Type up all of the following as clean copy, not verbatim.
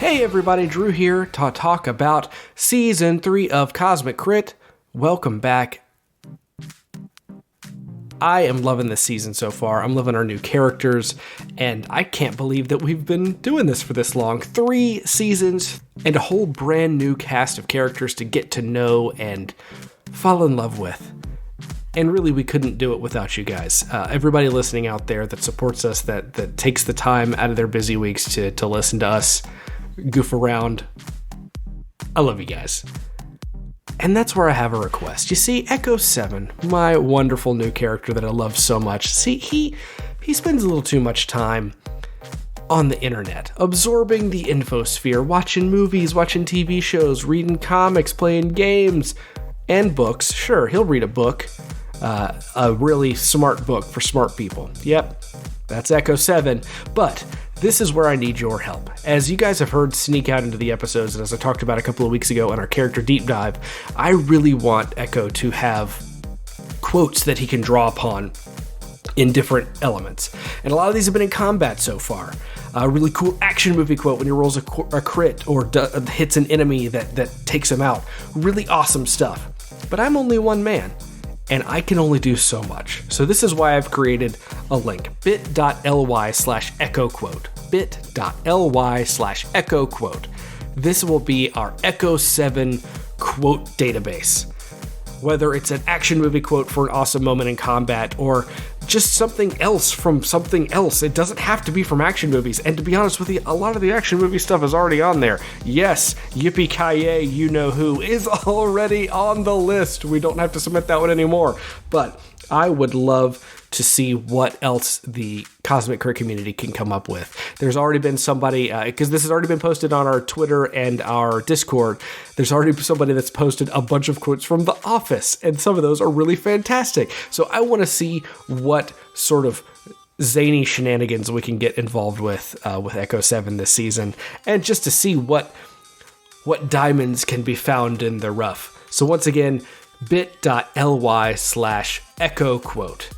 Hey everybody, Drew here to talk about Season 3 of Cosmic Crit. Welcome back. I am loving this season so far. I'm loving our new characters, and I can't believe that we've been doing this for this long. 3 seasons and a whole brand new cast of characters to get to know and fall in love with. And really, we couldn't do it without you guys. Everybody listening out there that supports us, that takes the time out of their busy weeks to listen to us goof around. I love you guys. And that's where I have a request. You see, Echo 7, my wonderful new character that I love so much, see, he spends a little too much time on the internet, absorbing the infosphere, watching movies, watching TV shows, reading comics, playing games, and books. Sure, he'll read a book, a really smart book for smart people. Yep, that's Echo 7, but this is where I need your help. As you guys have heard sneak out into the episodes, and as I talked about a couple of weeks ago in our character deep dive, I really want Echo to have quotes that he can draw upon in different elements. And a lot of these have been in combat so far. A really cool action movie quote when he rolls a crit or hits an enemy that takes him out. Really awesome stuff. But I'm only one man, and I can only do so much. So this is why I've created a link, bit.ly/echoquote, bit.ly/echoquote. This will be our Echo 7 quote database. Whether it's an action movie quote for an awesome moment in combat or just something else from something else. It doesn't have to be from action movies. And to be honest with you, a lot of the action movie stuff is already on there. Yes, Yippee-ki-yay, you know who is already on the list. We don't have to submit that one anymore. But I would love to see what else the Cosmic Crit community can come up with. There's already been somebody, because this has already been posted on our Twitter and our Discord, there's already somebody that's posted a bunch of quotes from The Office, and some of those are really fantastic. So I want to see what sort of zany shenanigans we can get involved with Echo 7 this season, and just to see what diamonds can be found in the rough. So once again, bit.ly/echoquote.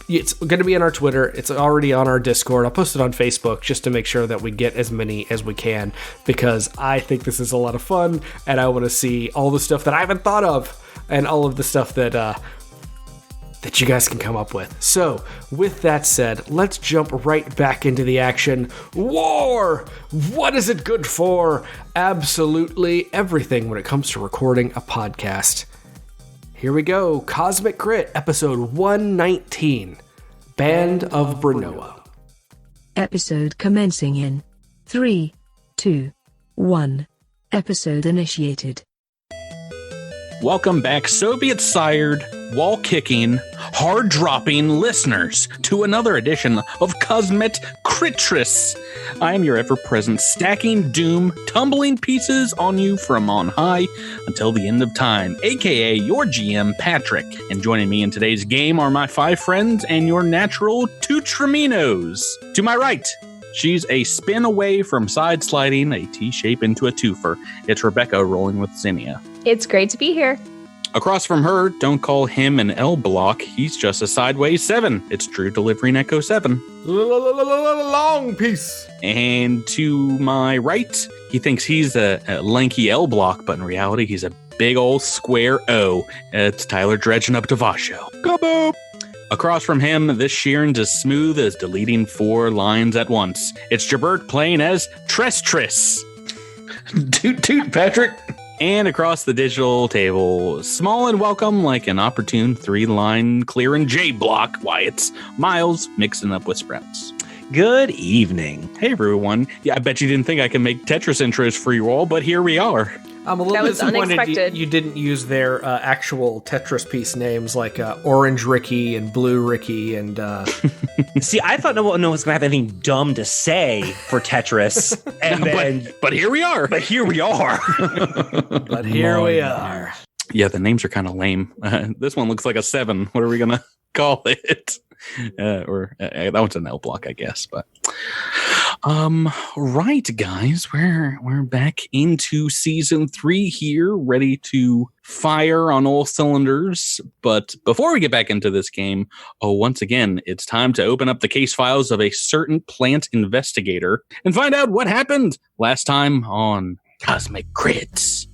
It's going to be on our Twitter. It's already on our Discord. I'll post it on Facebook just to make sure that we get as many as we can, because I think this is a lot of fun, and I want to see all the stuff that I haven't thought of and all of the stuff that you guys can come up with. So, with that said, let's jump right back into the action. War! What is it good for? Absolutely everything when it comes to recording a podcast. Here we go, Cosmic Crit, episode 119, Band of Brinnoa. Episode commencing in 3, 2, 1. Episode initiated. Welcome back, Soviet-sired, wall-kicking, hard-dropping listeners to another edition of Cosmic Critris. I am your ever-present stacking doom, tumbling pieces on you from on high until the end of time, aka your GM, Patrick. And joining me in today's game are my 5 friends and your natural 2 Treminos. To my right, she's a spin away from side-sliding a T-shape into a twofer. It's Rebecca rolling with Zinnia. It's great to be here. Across from her, don't call him an L block. He's just a sideways 7. It's Drew delivering Echo 7. Long piece. And to my right, he thinks he's a lanky L block, but in reality, he's a big old square O. It's Tyler dredging up Devasho. Kaboom! Across from him, this Sheeran's as smooth as deleting 4 lines at once. It's Jabert playing as Tress. Toot toot, Patrick. And across the digital table, small and welcome like an opportune 3-line clearing J block, why it's Miles mixing up with Sprouts. Good evening. Hey everyone. Yeah, I bet you didn't think I could make Tetris intros for you all, but here we are. I'm a little disappointed you didn't use their actual Tetris piece names like Orange Ricky and Blue Ricky and... See, I thought no one was going to have anything dumb to say for Tetris. But here we are. But here we are. But here we are. Yeah, the names are kind of lame. This one looks like a 7. What are we going to call it? That one's an L block, I guess. But Right, guys, we're back into season 3 here, ready to fire on all cylinders. But before we get back into this game, once again, it's time to open up the case files of a certain plant investigator and find out what happened last time on Cosmic Crits.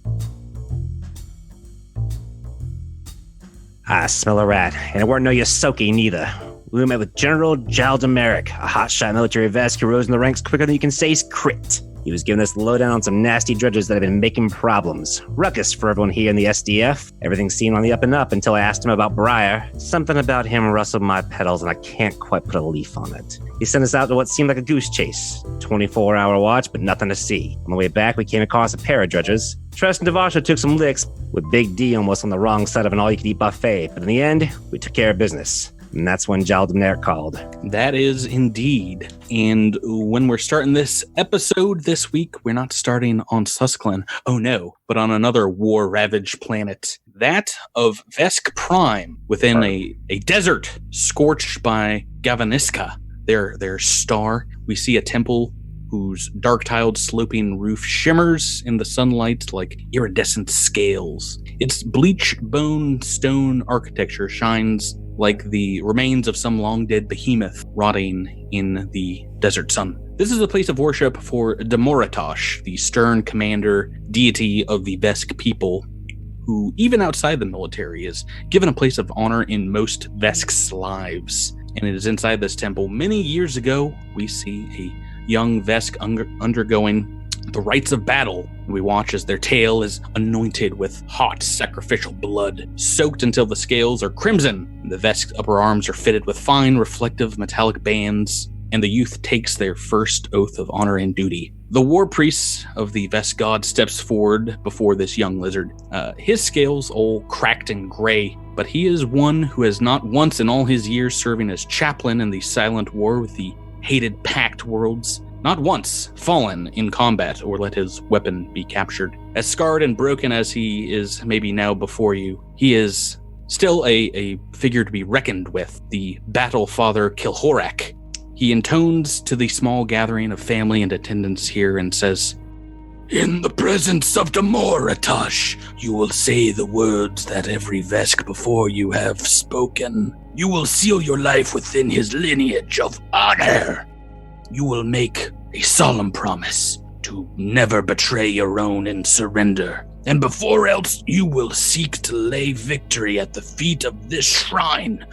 I smell a rat, and it weren't no Yosoki neither. We met with General Jaldemeric, a hotshot military Vesk who rose in the ranks quicker than you can say crit. He was giving us the lowdown on some nasty dredges that have been making problems. Ruckus for everyone here in the SDF. Everything seemed on the up and up until I asked him about Briar. Something about him rustled my petals and I can't quite put a leaf on it. He sent us out to what seemed like a goose chase. 24-hour watch, but nothing to see. On the way back, we came across a pair of dredges. Trest and Devasha took some licks, with Big D almost on the wrong side of an all-you-can-eat buffet. But in the end, we took care of business. And that's when Jaldemeric called. That is indeed. And when we're starting this episode this week, we're not starting on Suskillon. Oh no, but on another war-ravaged planet. That of Vesk Prime, within a desert scorched by Gavaniska, their star. We see a temple whose dark-tiled sloping roof shimmers in the sunlight like iridescent scales. Its bleached bone stone architecture shines like the remains of some long-dead behemoth rotting in the desert sun. This is a place of worship for Demoratosh, the stern commander deity of the Vesk people, who, even outside the military, is given a place of honor in most Vesk's lives. And it is inside this temple. Many years ago, we see a young Vesk undergoing the rites of battle. We watch as their tail is anointed with hot sacrificial blood, soaked until the scales are crimson. The Vesk's upper arms are fitted with fine, reflective metallic bands, and the youth takes their first oath of honor and duty. The war priest of the Vesk god steps forward before this young lizard. His scales all cracked and gray, but he is one who has not once in all his years serving as chaplain in the silent war with the hated Pact Worlds, not once fallen in combat or let his weapon be captured. As scarred and broken as he is maybe now before you, he is still a figure to be reckoned with, the battle father Kilhorak. He intones to the small gathering of family and attendants here and says, "In the presence of Demoratosh, you will say the words that every Vesk before you have spoken. You will seal your life within his lineage of honor. You will make a solemn promise to never betray your own and surrender. And before else, you will seek to lay victory at the feet of this shrine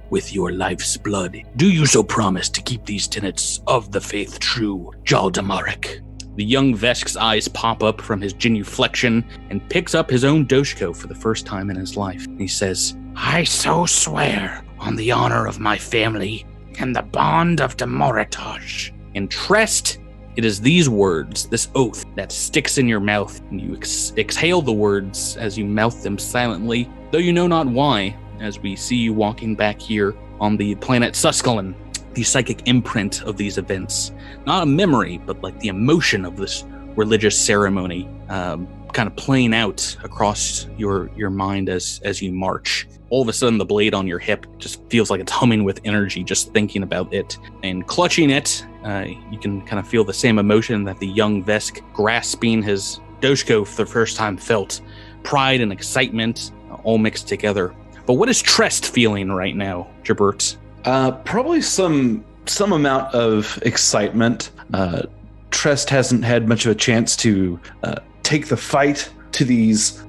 with your life's blood. Do you so promise to keep these tenets of the faith true, Jaldemeric?" The young Vesk's eyes pop up from his genuflection and picks up his own doshko for the first time in his life. He says, "I so swear on the honor of my family and the bond of Demoratosh." And Trest, it is these words, this oath, that sticks in your mouth, and you exhale the words as you mouth them silently, though you know not why, as we see you walking back here on the planet Suskillon, the psychic imprint of these events. Not a memory, but like the emotion of this religious ceremony, kind of playing out across your mind as you march. All of a sudden, the blade on your hip just feels like it's humming with energy just thinking about it. And clutching it, you can kind of feel the same emotion that the young Vesk grasping his doshko for the first time felt. Pride and excitement all mixed together. But what is Trest feeling right now, Jabert? Probably some amount of excitement. Trest hasn't had much of a chance to take the fight to these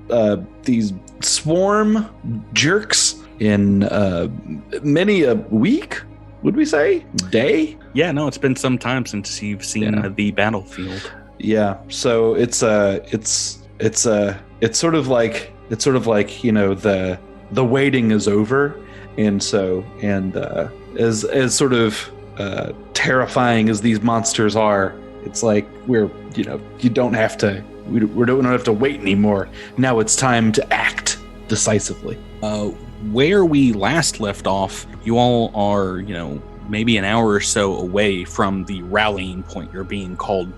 swarm jerks in many a week, would we say? Day? Yeah, no, it's been some time since you've seen the battlefield. Yeah, so it's sort of like the waiting is over, and as sort of terrifying as these monsters are, it's like we don't have to wait anymore. Now it's time to act decisively. Where we last left off, you all are, maybe an hour or so away from the rallying point. You're being called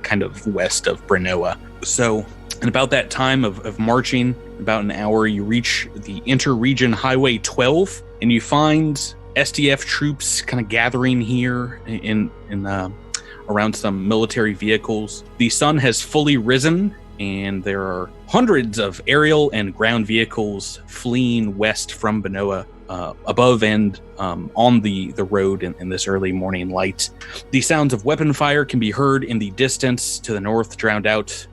kind of west of Brinnoa. So in about that time of marching, about an hour, you reach the inter-region Highway 12, and you find SDF troops kind of gathering here in around some military vehicles. The sun has fully risen, and there are hundreds of aerial and ground vehicles fleeing west from Brinnoa, above and on the road in this early morning light. The sounds of weapon fire can be heard in the distance to the north, drowned out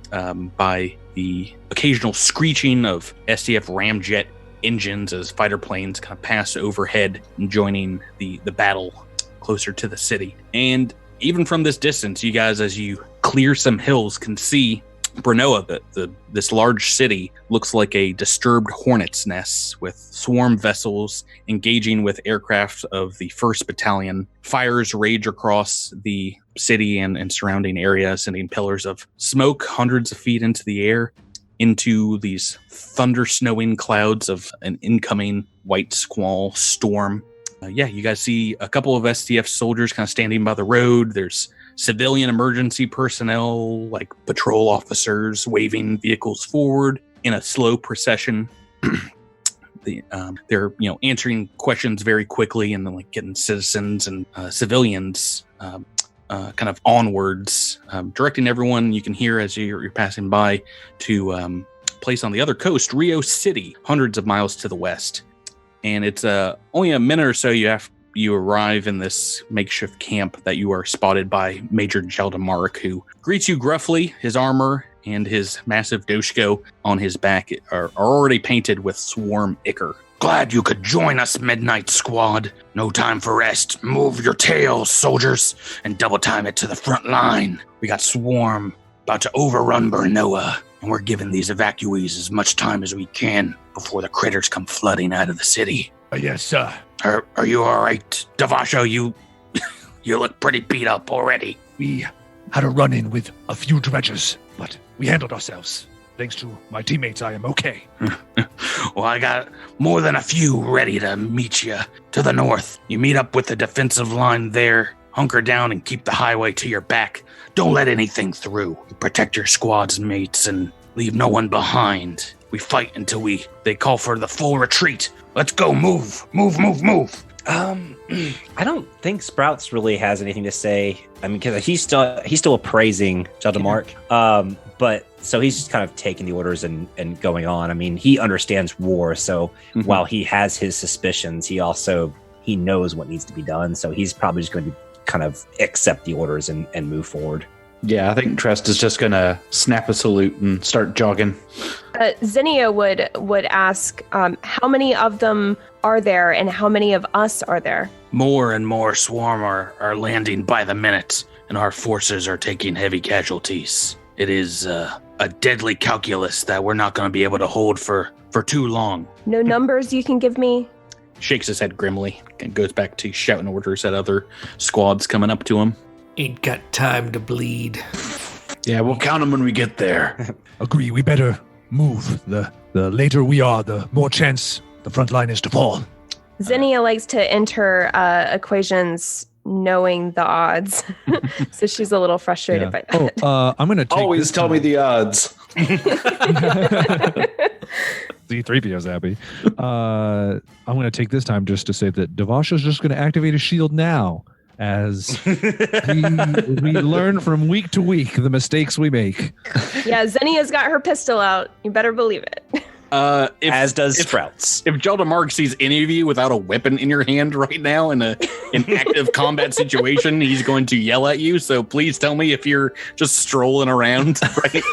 by the occasional screeching of SDF ramjet engines as fighter planes kind of pass overhead, joining the battle closer to the city. And even from this distance, you guys, as you clear some hills, can see Brinnoa, this large city, looks like a disturbed hornet's nest, with swarm vessels engaging with aircraft of the 1st Battalion. Fires rage across the city and surrounding area, sending pillars of smoke hundreds of feet into the air, into these thunder-snowing clouds of an incoming white squall storm. You guys see a couple of SDF soldiers kind of standing by the road. There's civilian emergency personnel, like patrol officers, waving vehicles forward in a slow procession. They're answering questions very quickly, and then getting citizens and civilians kind of onwards, directing everyone you can hear as you're passing by to place on the other coast, Rio City, hundreds of miles to the west. And it's only a minute or so you arrive in this makeshift camp that you are spotted by Major Jaldamark, who greets you gruffly. His armor and his massive doshko on his back are already painted with swarm ichor. Glad you could join us, Midnight Squad. No time for rest. Move your tails, soldiers, and double time it to the front line. We got swarm about to overrun Brinnoa, and we're giving these evacuees as much time as we can before the critters come flooding out of the city. Yes, sir. Are you all right, Devasho? You look pretty beat up already. We had a run-in with a few dredgers, but we handled ourselves. Thanks to my teammates, I am okay. Well, I got more than a few ready to meet you to the north. You meet up with the defensive line there, hunker down and keep the highway to your back. Don't let anything through. Protect your squad's mates and leave no one behind. We fight until they call for the full retreat. Let's go, move. I don't think Sprouts really has anything to say. I mean, because he's still appraising Jaldamark. But so he's just kind of taking the orders and going on. I mean, he understands war, so while he has his suspicions, he knows what needs to be done. So he's probably just going to kind of accept the orders and move forward. Yeah, I think Trest is just going to snap a salute and start jogging. Zinnia would ask, how many of them are there and how many of us are there? More and more swarm are landing by the minute, and our forces are taking heavy casualties. It is a deadly calculus that we're not going to be able to hold for too long. No numbers you can give me? Shakes his head grimly and goes back to shouting orders at other squads coming up to him. Ain't got time to bleed. Yeah, we'll count them when we get there. Agree, we better move. The later we are, the more chance the front line is to fall. Zinnia likes to enter equations knowing the odds. So she's a little frustrated by that. I'm going to always tell me the odds. C-3PO's happy. I'm going to take this time just to say that Devasho's just going to activate a shield now, as we learn from week to week the mistakes we make. Yeah, Zinnia's got her pistol out. You better believe it. As does Sprouts. If Jaldamark sees any of you without a weapon in your hand right now in an active combat situation, he's going to yell at you. So please tell me if you're just strolling around. Right?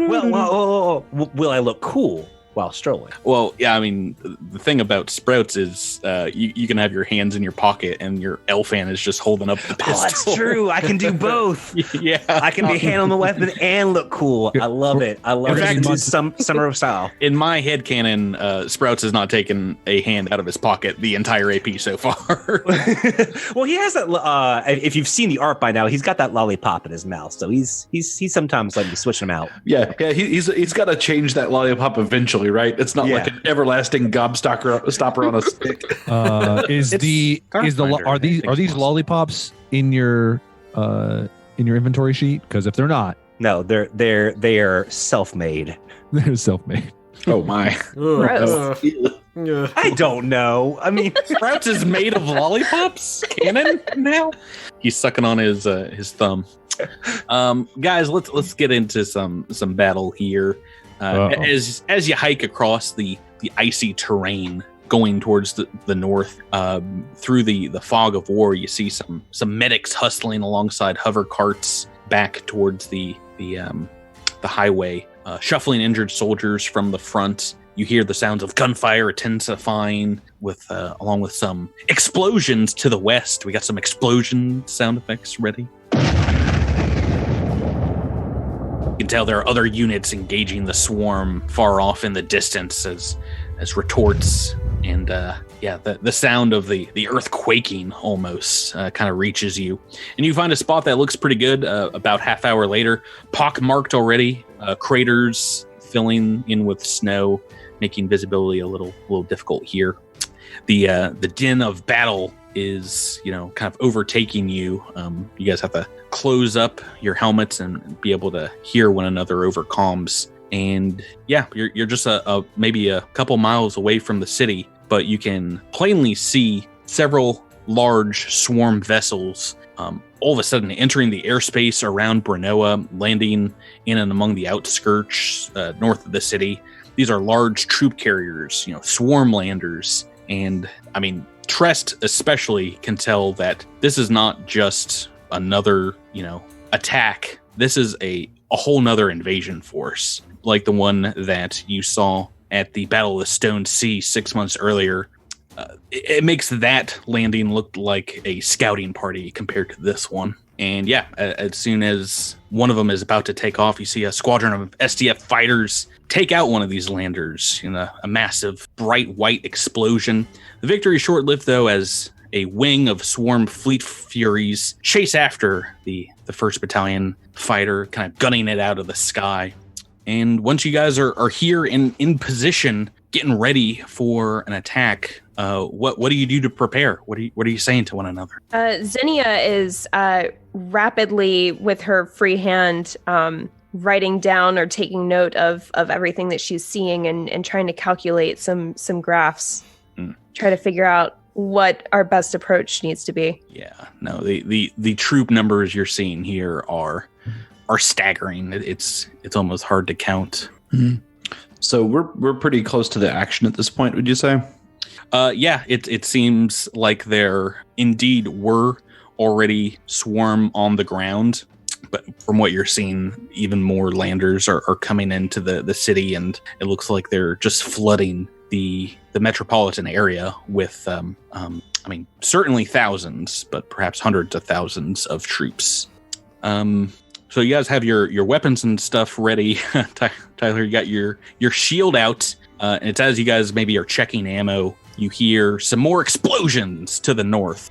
Well, will I look cool while strolling? Well, yeah, I mean, the thing about Sprouts is you can have your hands in your pocket and your Elfan is just holding up the pistol. Oh, that's true. I can do both. Yeah. I can be handling the weapon and look cool. I love it. I love it. It's some summer style. In my headcanon, Sprouts has not taken a hand out of his pocket the entire AP so far. Well, he has that. If you've seen the art by now, he's got that lollipop in his mouth. So he's sometimes like switching them out. Yeah. He's got to change that lollipop eventually, right? It's not like an everlasting stopper on a stick. Are these lollipops in your inventory sheet? Because if they're not, no, they are self-made. They're self-made. Oh my! Gross. I don't know. I mean, Sprouts is made of lollipops. Cannon now. He's sucking on his thumb. Guys, let's get into some battle here. As you hike across the icy terrain, going towards the north, through the fog of war, you see some medics hustling alongside hover carts back towards the highway, shuffling injured soldiers from the front. You hear the sounds of gunfire intensifying along with some explosions to the west. We got some explosion sound effects ready. You can tell there are other units engaging the swarm far off in the distance as retorts and the sound of the earth quaking almost kind of reaches you. And you find a spot that looks pretty good about half hour later, pockmarked already, craters filling in with snow, making visibility a little difficult here. The din of battle is, kind of overtaking you. You guys have to close up your helmets and be able to hear one another over comms. And you're just maybe a couple miles away from the city, but you can plainly see several large swarm vessels all of a sudden entering the airspace around Brinnoa, landing in and among the outskirts north of the city. These are large troop carriers, swarm landers. And I mean, Trest especially can tell that this is not just another, attack. This is a whole nother invasion force, like the one that you saw at the Battle of the Stone Sea 6 months earlier. It makes that landing look like a scouting party compared to this one. And as soon as one of them is about to take off, you see a squadron of SDF fighters take out one of these landers in a massive bright white explosion. The victory is short-lived, though, as a wing of swarm fleet furies chase after the 1st Battalion fighter, kind of gunning it out of the sky. And once you guys are here in position, getting ready for an attack, what do you do to prepare? What are you saying to one another? Zinnia is rapidly, with her free hand, writing down or taking note of everything that she's seeing and trying to calculate some graphs, try to figure out what our best approach needs to be. Yeah, no, the troop numbers you're seeing here are staggering. It's almost hard to count. Mm-hmm. So we're pretty close to the action at this point, would you say? It seems like there indeed were already swarm on the ground, but from what you're seeing, even more landers are coming into the city, and it looks like they're just flooding the metropolitan area with, certainly thousands, but perhaps hundreds of thousands of troops. So you guys have your weapons and stuff ready. Tyler, you got your shield out, and it's as you guys maybe are checking ammo, you hear some more explosions to the north.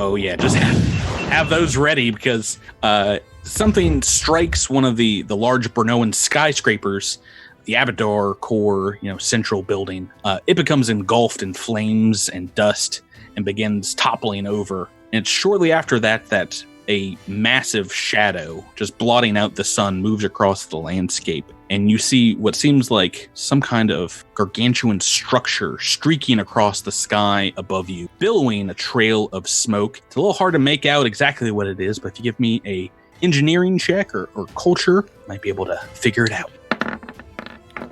Oh yeah, just have those ready because something strikes one of the large Brinnoan skyscrapers, the Abadar Core, central building. It becomes engulfed in flames and dust and begins toppling over. And it's shortly after that a massive shadow, just blotting out the sun, moves across the landscape. And you see what seems like some kind of gargantuan structure streaking across the sky above you, billowing a trail of smoke. It's a little hard to make out exactly what it is, but if you give me a engineering check or culture, I might be able to figure it out.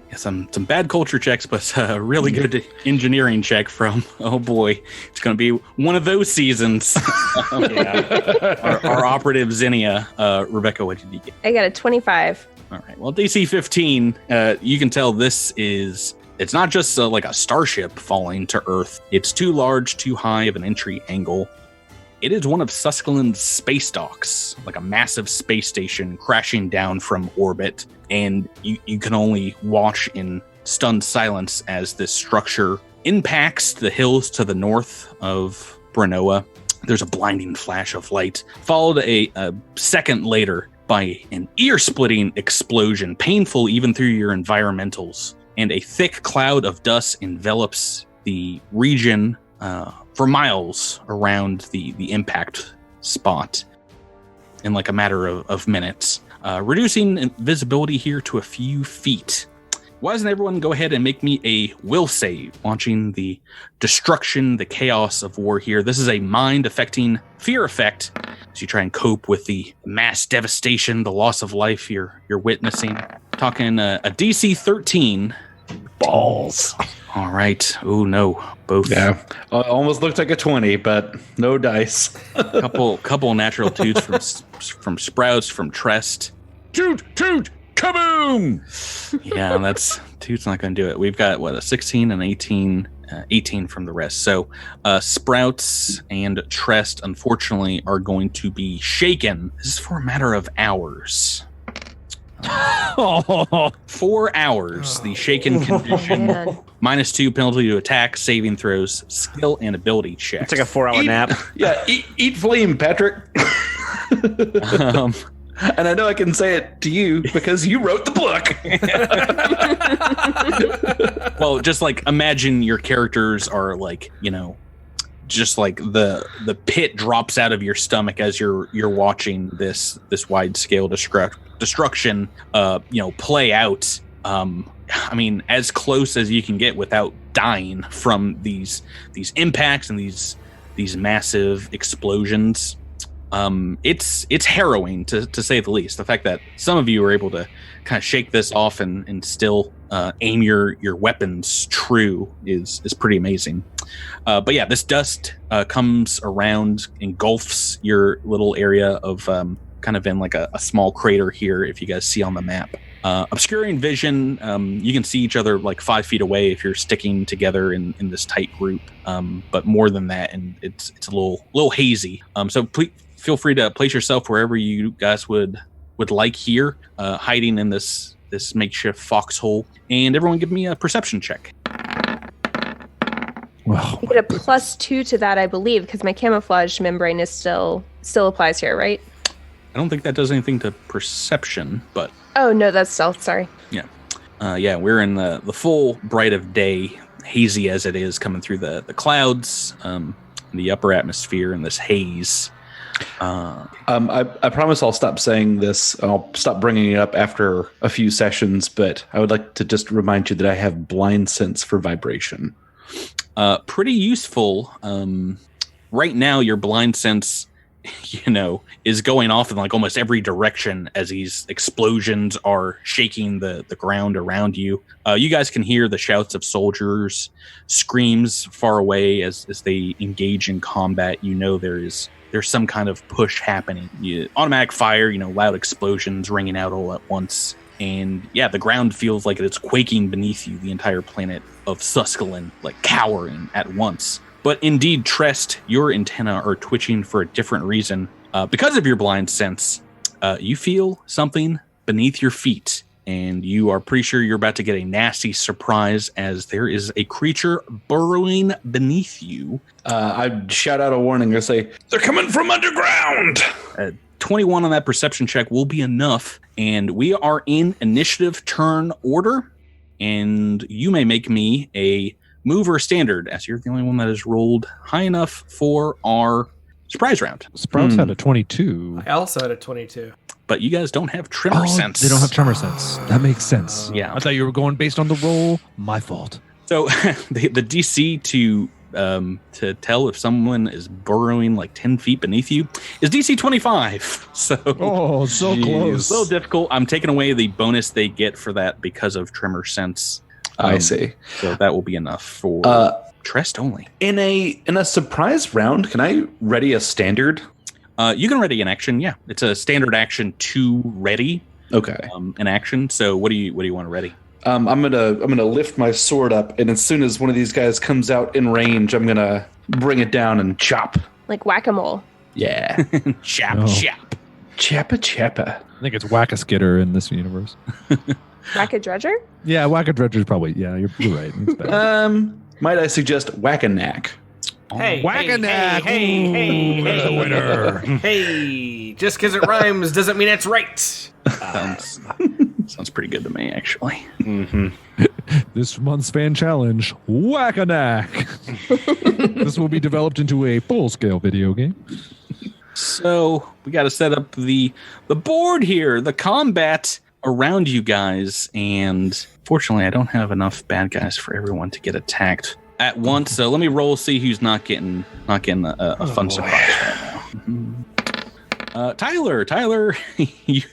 Yeah, some bad culture checks, but a really good engineering check from, oh boy, it's going to be one of those seasons. Our operative Zinnia. Rebecca, what did you get? I got a 25. All right. Well, DC 15, you can tell it's not just like a starship falling to Earth. It's too large, too high of an entry angle. It is one of Suskillon's space docks, like a massive space station crashing down from orbit. And you can only watch in stunned silence as this structure impacts the hills to the north of Brinnoa. There's a blinding flash of light, followed a second later by an ear-splitting explosion, painful even through your environmentals. And a thick cloud of dust envelops the region for miles around the impact spot in like a matter of minutes, reducing visibility here to a few feet. why doesn't everyone go ahead and make me a will save, launching the destruction, the chaos of war here. This is a mind-affecting fear effect as you try and cope with the mass devastation, the loss of life you're witnessing. Talking a DC 13. Balls. All right. Oh, no. Both. Yeah. Almost looked like a 20, but no dice. couple natural twos from Sprouts, from Trest. Toot, kaboom! Yeah, that's Toot's not going to do it. We've got, a 16 and 18, 18 from the rest. So Sprouts and Trest, unfortunately, are going to be shaken. This is for a matter of hours. 4 hours. The shaken condition. Man. -2 penalty to attack, saving throws, skill, and ability checks. It's like a 4-hour nap. Yeah, eat flame, Patrick. And I know I can say it to you because you wrote the book. Well, just like imagine your characters are like, just like the pit drops out of your stomach as you're watching this wide scale destruction play out. I mean, as close as you can get without dying from these impacts and these massive explosions. It's harrowing to say the least. The fact that some of you are able to kind of shake this off and still aim your weapons true is pretty amazing. But yeah, this dust comes around, engulfs your little area of kind of in like a small crater here, if you guys see on the map. Obscuring vision, you can see each other like 5 feet away if you're sticking together in this tight group. But more than that, and it's a little hazy. So please feel free to place yourself wherever you guys would like here, hiding in this makeshift foxhole. And everyone give me a perception check. Wow. I get a +2 to that, I believe, because my camouflage membrane is still applies here, right? I don't think that does anything to perception, but Oh no, that's stealth. Sorry. yeah, we're in the full bright of day, hazy as it is, coming through the clouds, the upper atmosphere, and this haze. I promise I'll stop saying this. And I'll stop bringing it up after a few sessions, but I would like to just remind you that I have blind sense for vibration. Pretty useful. Right now, your blind sense, is going off in like almost every direction as these explosions are shaking the ground around you. You guys can hear the shouts of soldiers, screams far away as they engage in combat. There's some kind of push happening. Automatic fire, loud explosions ringing out all at once. And yeah, the ground feels like it's quaking beneath you, the entire planet of Suskillon, like cowering at once. But indeed, Trest, your antenna are twitching for a different reason. Because of your blind sense, you feel something beneath your feet, and you are pretty sure you're about to get a nasty surprise as there is a creature burrowing beneath you. I'd shout out a warning. I say, they're coming from underground. 21 on that perception check will be enough, and we are in initiative turn order, and you may make me a mover standard, as you're the only one that has rolled high enough for our surprise round. Sprouts had a 22. I also had a 22. But you guys don't have tremor sense. They don't have tremor sense. That makes sense. Yeah. I thought you were going based on the roll. My fault. So the DC to tell if someone is burrowing like 10 feet beneath you is DC 25. So so close. A little difficult. I'm taking away the bonus they get for that because of tremor sense. I see. So that will be enough for Trest only. In a surprise round, can I ready a standard? You can ready an action. Yeah, it's a standard action to ready. Okay. An action. So what do you want to ready? I'm gonna lift my sword up, and as soon as one of these guys comes out in range, I'm gonna bring it down and chop. Like whack-a-mole. Yeah. Chap. Chappa. I think it's Whack-a-Skitter in this universe. Whack-a-dredger? Yeah, Whack-a-Dredger's probably. Yeah, you're right. It's better. Might I suggest Whack-a-Knack? Hey, Whack-a-knack. hey, There's a winner. Hey, just because it rhymes doesn't mean it's right. Sounds pretty good to me, actually. Mm-hmm. This month's fan challenge, Whack-a-knack. This will be developed into a full-scale video game. So we got to set up the board here. The combat around you guys, and fortunately, I don't have enough bad guys for everyone to get attacked at once. So let me roll, see who's not getting a fun surprise right now. Tyler, I need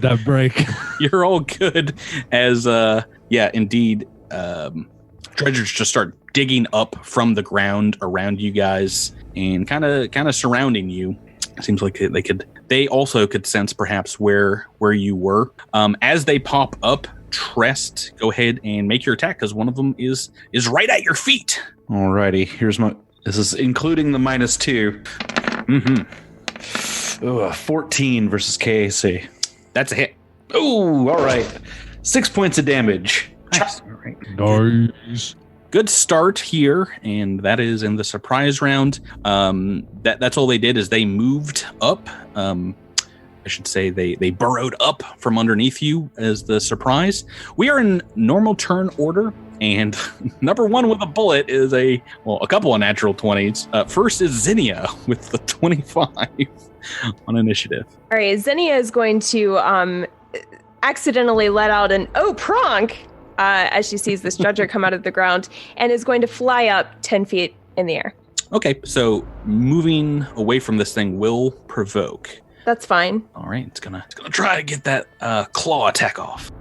that break. You're all good. As indeed, dredgers just start digging up from the ground around you guys and kind of surrounding you. It seems like they also could sense perhaps where you were. As they pop up, Trest, go ahead and make your attack because one of them is right at your feet. Alrighty, this is including the -2. Mm-hmm. 14 versus KAC. That's a hit. Oh, all right. 6 points of damage. Nice. All right. Nice. Good start here, and that is in the surprise round. That's all they did is they moved up. I should say they burrowed up from underneath you as the surprise. We are in normal turn order, and number one with a bullet is a couple of natural 20s. First is Zinnia with the 25 on initiative. All right, Zinnia is going to accidentally let out an "oh, pronk" as she sees this dredger come out of the ground, and is going to fly up 10 feet in the air. Okay, so moving away from this thing will provoke. That's fine. All right, it's gonna try to get that claw attack off.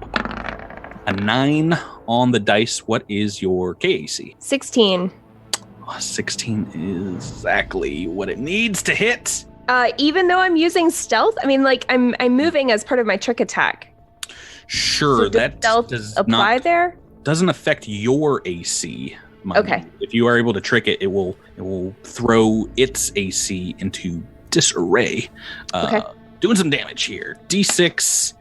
A 9 on the dice. What is your KAC? 16. 16 is exactly what it needs to hit. Even though I'm using stealth, I mean, like I'm moving as part of my trick attack. Sure, so that stealth does apply not, there. Doesn't affect your AC. Okay. If you are able to trick it, it will throw its AC into disarray. Okay. Doing some damage here. D6.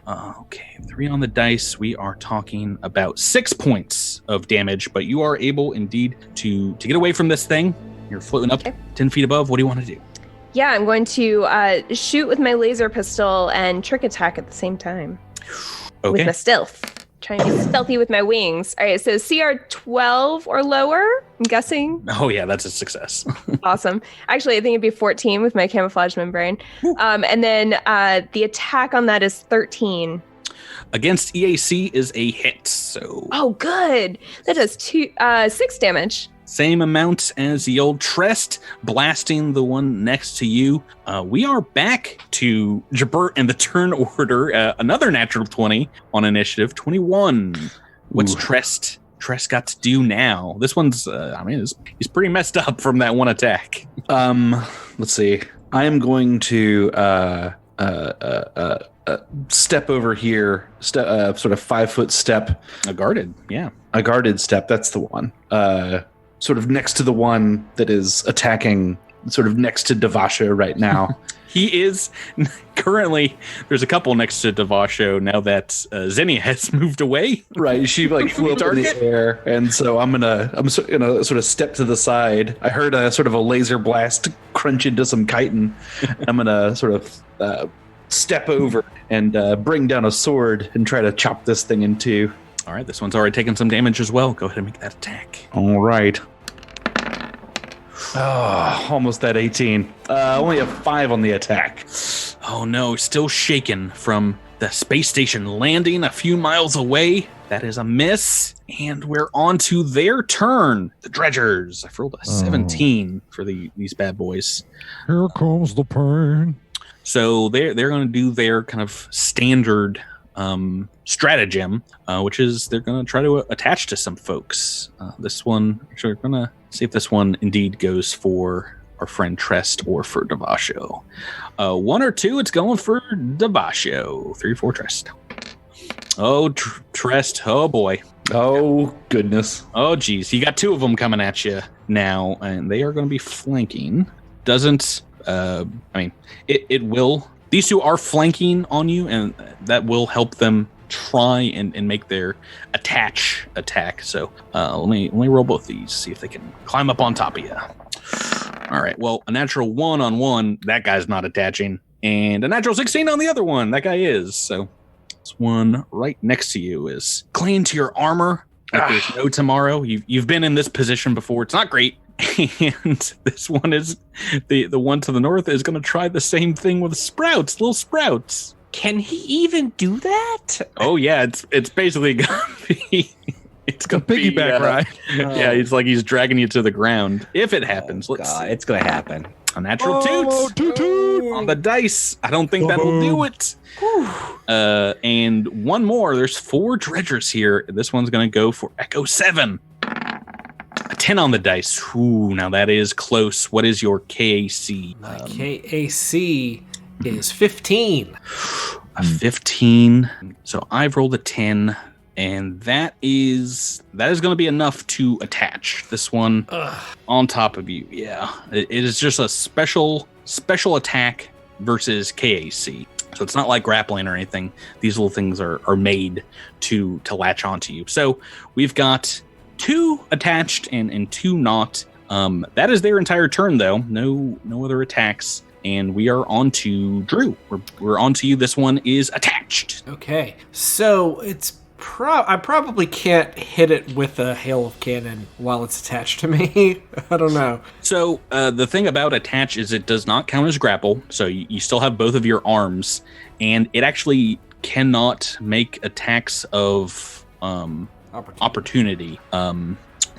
Okay, 3 on the dice. We are talking about 6 points of damage, but you are able indeed to get away from this thing. You're floating up 10 feet above. What do you want to do? Yeah, I'm going to shoot with my laser pistol and trick attack at the same time. Okay. With my stealth. Trying to be stealthy with my wings. All right, so CR 12 or lower, I'm guessing. Oh, yeah, that's a success. Awesome. Actually, I think it'd be 14 with my camouflage membrane. And then the attack on that is 13. Against EAC is a hit, so... Oh, good. That does 6 damage. Same amount as the old Trest, blasting the one next to you. We are back to Jabert in the turn order. Another natural 20 on initiative, 21. What's Trest got to do now? This one's, he's pretty messed up from that one attack. Let's see. I am going to step over here, sort of 5-foot step. A guarded step. That's the one. Sort of next to the one that is attacking, sort of next to Devasho right now. He is currently. There's a couple next to Devasho now that Zinnia has moved away. Right, she flew up in the air, and so I'm gonna sort of step to the side. I heard a sort of a laser blast crunch into some chitin. I'm gonna sort of step over and bring down a sword and try to chop this thing in two. All right, this one's already taken some damage as well. Go ahead and make that attack. All right. Oh, almost that 18. Only a 5 on the attack. Oh no, still shaken from the space station landing a few miles away. That is a miss. And we're on to their turn. The dredgers. I've rolled a 17 for these bad boys. Here comes the pain. So they're going to do their kind of standard stratagem, which is they're going to try to attach to some folks. This one, actually, we're going to see if this one indeed goes for our friend Trest or for Devasho. 1 or 2, it's going for Devasho. 3 or 4, Trest. Oh, Trest. Oh, boy. Oh, goodness. Oh, geez. You got 2 of them coming at you now, and they are going to be flanking. It will. These 2 are flanking on you, and that will help them try and make their attack. So let me roll both these, see if they can climb up on top of you. All right. Well, a natural 1 on one, that guy's not attaching, and a natural 16 on the other one, that guy is. So this one right next to you is clinging to your armor like there's no tomorrow. You've been in this position before. It's not great. And this one is the one to the north is going to try the same thing with little sprouts. Can he even do that? Oh yeah, it's basically gonna be. It's a piggyback ride. Yeah, it's like he's dragging you to the ground. If it happens, let's see. It's gonna happen. A natural toot on the dice. I don't think that'll do it. And one more. There's 4 dredgers here. This one's going to go for Echo 7. A 10 on the dice. Ooh, now that is close. What is your KAC? My KAC is 15. A 15. So I've rolled a 10. And that is going to be enough to attach this one on top of you. Yeah, it is just a special attack versus KAC. So it's not like grappling or anything. These little things are made to latch onto you. So we've got 2 attached and 2 not. That is their entire turn, though. No other attacks. And we are on to Drew. We're on to you. This one is attached. Okay, so it's I probably can't hit it with a hail of cannon while it's attached to me. I don't know. So the thing about attach is it does not count as grapple. So you still have both of your arms, and it actually cannot make attacks of opportunity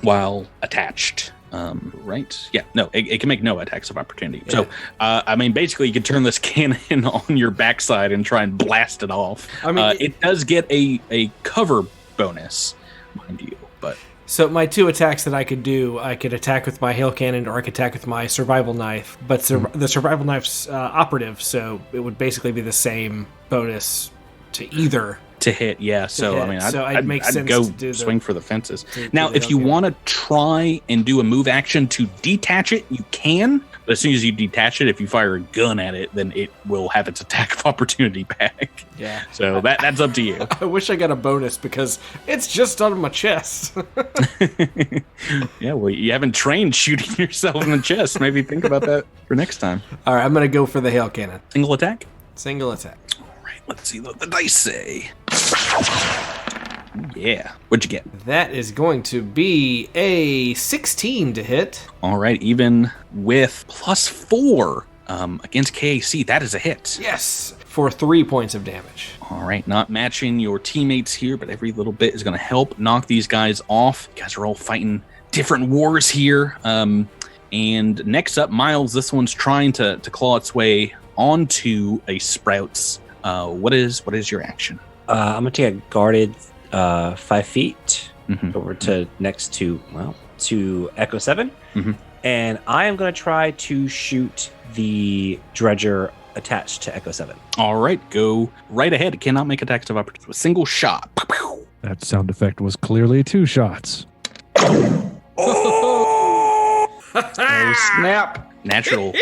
while attached. Right? Yeah, no, it can make no attacks of opportunity. Yeah. So, I mean, basically, you can turn this cannon on your backside and try and blast it off. I mean, it does get a cover bonus, mind you. But so my 2 attacks that I could do, I could attack with my hail cannon, or I could attack with my survival knife. But the survival knife's operative, so it would basically be the same bonus to either. To hit, yeah. So, I mean, I'd go swing for the fences. Now, if you want to try and do a move action to detach it, you can. But as soon as you detach it, if you fire a gun at it, then it will have its attack of opportunity back. Yeah. So that's up to you. I wish I got a bonus because it's just on my chest. Yeah, well, you haven't trained shooting yourself in the chest. Maybe think about that for next time. All right, I'm going to go for the hail cannon. Single attack? Single attack. Let's see what the dice say. Yeah. What'd you get? That is going to be a 16 to hit. All right. Even with +4 against KAC, that is a hit. Yes. For 3 points of damage. All right. Not matching your teammates here, but every little bit is going to help knock these guys off. You guys are all fighting different wars here. And next up, Miles, this one's trying to claw its way onto a Sprouts. What is your action? I'm gonna take a guarded 5 feet over to next to Echo 7, and I am gonna try to shoot the dredger attached to Echo 7. All right, go right ahead. It cannot make attacks of opportunity. A single shot. That sound effect was clearly 2 shots. Oh snap! Natural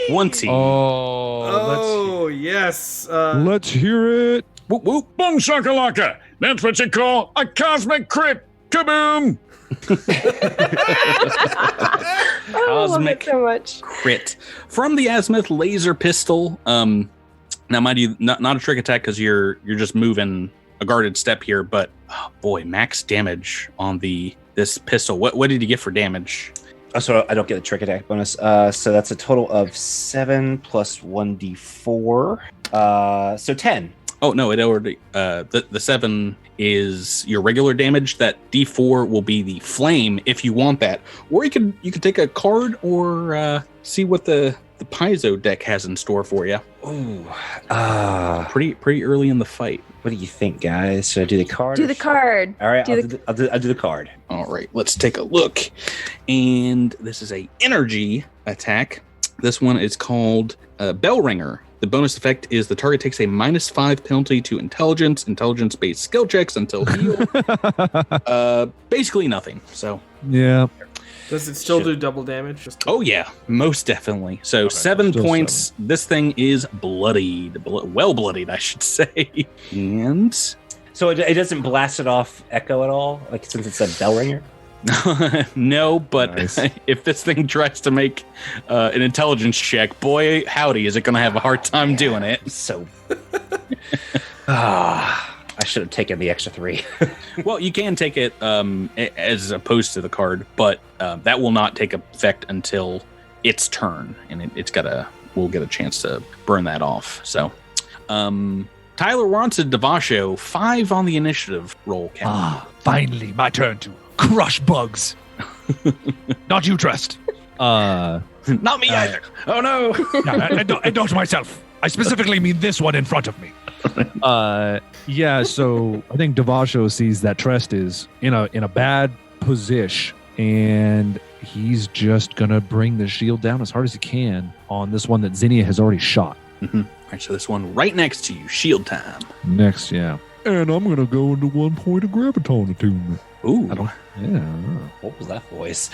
20. Oh, yes. Let's hear it. Whoop, whoop. Boom shakalaka. That's what you call a cosmic crit. Kaboom. I love it so much. Crit from the azimuth laser pistol. Now, mind you, not a trick attack because you're just moving a guarded step here. But oh boy, max damage on this pistol. What did you get for damage? So I don't get a trick attack bonus. So that's a total of 7 plus 1d4. So 10. Oh no, it already the 7 is your regular damage. That D4 will be the flame if you want that. Or you could take a card or see what the Paizo deck has in store for you. Ooh. Pretty early in the fight. What do you think, guys? Should I do the card? Do the card. All right, I'll do the card. All right, let's take a look. And this is a energy attack. This one is called Bell Ringer. The bonus effect is the target takes a -5 penalty to intelligence-based skill checks until healed. Basically nothing. So yeah. Does it still do double damage? Oh yeah, most definitely. So 7 points. 7. This thing is bloodied, well bloodied, I should say. And so it doesn't blast it off Echo at all, like since it's a bell ringer. No, but nice. If this thing tries to make an intelligence check, boy, howdy, is it going to have a hard time doing it. So, I should have taken the extra 3. Well, you can take it as opposed to the card, but that will not take effect until its turn, and we'll get a chance to burn that off. So, Tyler wants a Devasho 5 on the initiative roll. Finally, my turn to crush bugs. Not you, Trust. Not me either. Oh no! I don't myself. I specifically mean this one in front of me. Yeah, so I think Devasho sees that Trest is in a bad position, and he's just gonna bring the shield down as hard as he can on this one that Zinnia has already shot. All right, so this one right next to you, shield time. Next, yeah. And I'm gonna go into 1 point of graviton attunement. Ooh, What was that voice?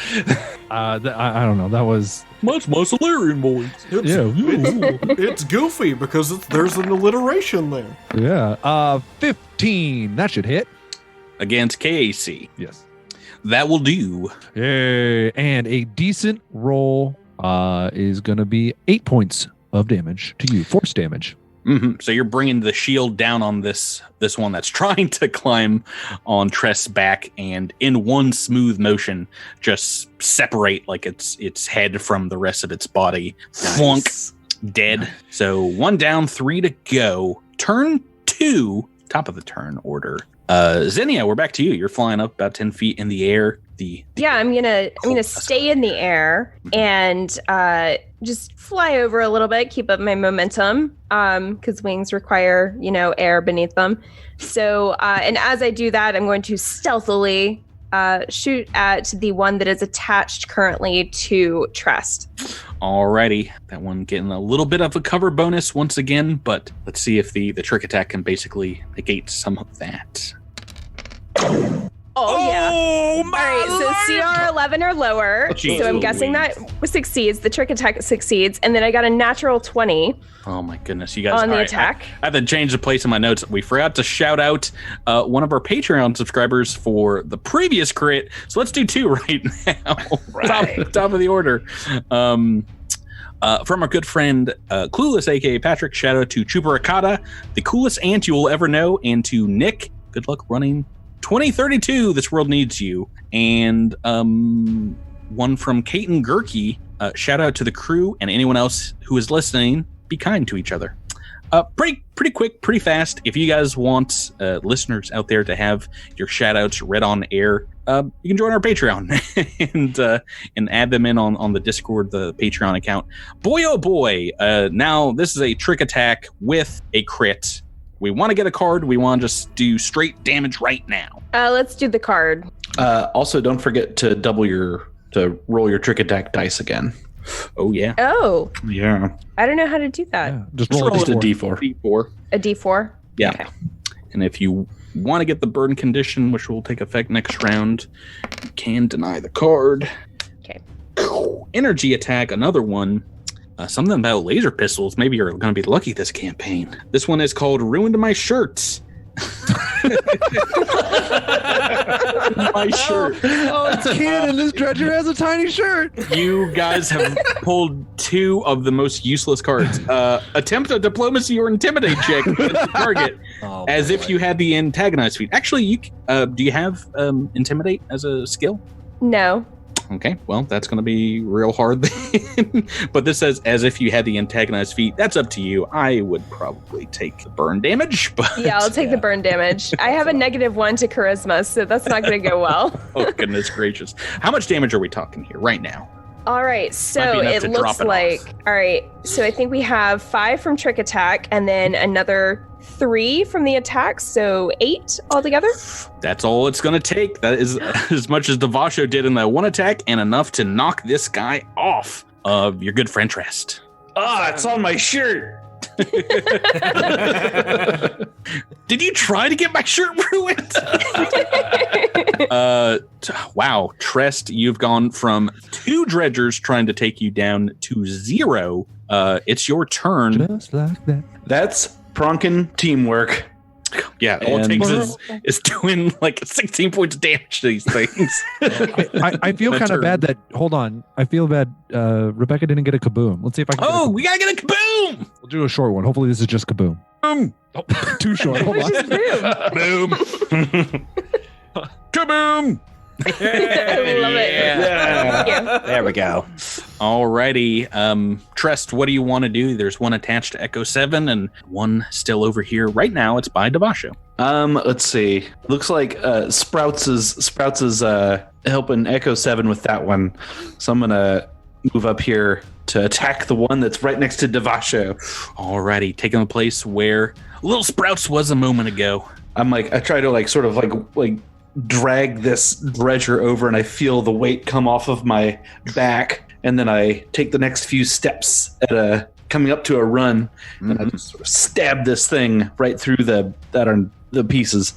I don't know. That was much more Solarian voice. It's goofy because there's an alliteration there. yeah. 15. That should hit. Against KAC. Yes. That will do. Yay! And a decent roll is gonna be 8 points of damage to you, force damage. So you're bringing the shield down on this one that's trying to climb on Trest's back, and in one smooth motion, just separate like its head from the rest of its body. Nice. Flunk, dead. So 1 down, 3 to go. Turn 2, top of the turn order. Zinnia, we're back to you. You're flying up about 10 feet in the air. I'm gonna stay in the air and just fly over a little bit, keep up my momentum, because wings require air beneath them. So and as I do that, I'm going to stealthily shoot at the one that is attached currently to Trest. Alrighty, that one getting a little bit of a cover bonus once again, but let's see if the trick attack can basically negate some of that. Oh, yeah. Oh, my All right, so CR 11 or lower. Jeez So I'm guessing that succeeds. The trick attack succeeds. And then I got a natural 20 Oh my goodness, you guys. on the all right, attack. I have to change the place in my notes. We forgot to shout out one of our Patreon subscribers for the previous crit. So let's do 2 right now. Top of the order. From our good friend Clueless, aka Patrick, shout out to Chuparacata, the coolest ant you will ever know, and to Nick, good luck running 2032, this world needs you. And one from Kaiten Gurkey, shout out to the crew and anyone else who is listening. Be kind to each other. Pretty quick, pretty fast. If you guys want listeners out there to have your shout outs read on air, you can join our Patreon and add them in on the Discord, the Patreon account. Boy, oh boy. Now this is a trick attack with a crit. We want to get a card. We want to just do straight damage right now. Let's do the card. Also, don't forget to roll your trick attack dice again. Oh, yeah. Oh, Yeah. I don't know how to do that. Yeah, just Just roll roll a Just a d4. D4. D4. A D4? Yeah. Okay. And if you want to get the burn condition, which will take effect next round, you can deny the card. Okay. Energy attack, another one. Something about laser pistols. Maybe you're going to be lucky this campaign. This one is called Ruined My Shirts. My shirt. Oh, it's canon. This dredger has a tiny shirt. You guys have pulled 2 of the most useless cards. Attempt a diplomacy or intimidate check against the target, as if you had the antagonized feat. Actually, do you have intimidate as a skill? No. Okay, well, that's going to be real hard then. But this says, as if you had the antagonized feat. That's up to you. I would probably take the burn damage. But Yeah, I'll take the burn damage. I have a -1 to charisma, so that's not going to go well. Oh, goodness gracious. How much damage are we talking here right now? All right, Might so be enough it to looks drop it like, off. all right, so I think we have 5 from trick attack and then another 3 from the attack, so 8 altogether. That's all it's going to take. That is as much as Devasho did in that one attack, and enough to knock this guy off of your good friend Trest. It's on my shirt. Did you try to get my shirt ruined? Wow, Trest, you've gone from 2 dredgers trying to take you down to 0. It's your turn. Just like that. That's Pronkin teamwork. Yeah, all it And- takes is doing like 16 points of damage to these things. I feel kind of bad that. Hold on. I feel bad. Rebecca didn't get a kaboom. Let's see if I can. Oh, we gotta get a kaboom! We'll do a short one. Hopefully, this is just kaboom. Boom! Oh, too short. Hold on. Boom! Kaboom! I love it. Yeah. Thank you. There we go. Alrighty. Trest, what do you want to do? There's one attached to Echo 7 and one still over here. Right now, it's by Devasho. Let's see. Looks like Sprouts is helping Echo 7 with that one. So I'm gonna move up here to attack the one that's right next to Devasho. Alrighty, taking the place where Little Sprouts was a moment ago. I try to sort of drag this dredger over, and I feel the weight come off of my back, and then I take the next few steps at coming up to a run, and I just sort of stab this thing right through the pieces.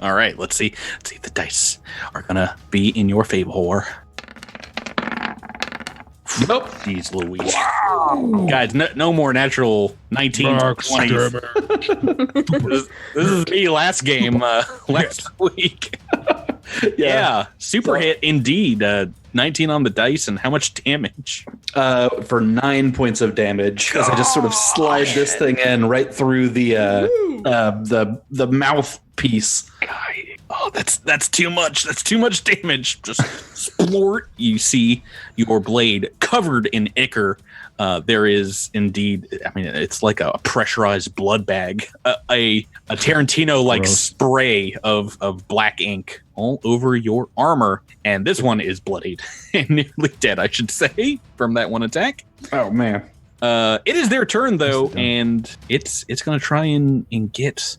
All right, let's see. Let's see if the dice are gonna be in your favor. Nope. Jeez Louise. Wow. Guys, no more natural 19 20s. This is me last game, last week. Yeah, super hit indeed. 19 on the dice, and how much damage? For 9 points of damage, because I just sort of slide this thing in right through the mouthpiece. Oh, that's too much. That's too much damage. Just splort. You see your blade covered in ichor. There is indeed, I mean, it's like a pressurized blood bag, a Tarantino-like spray of black ink all over your armor. And this one is bloodied and nearly dead, I should say, from that one attack. Oh, man. It is their turn, though, and it's going to try and get...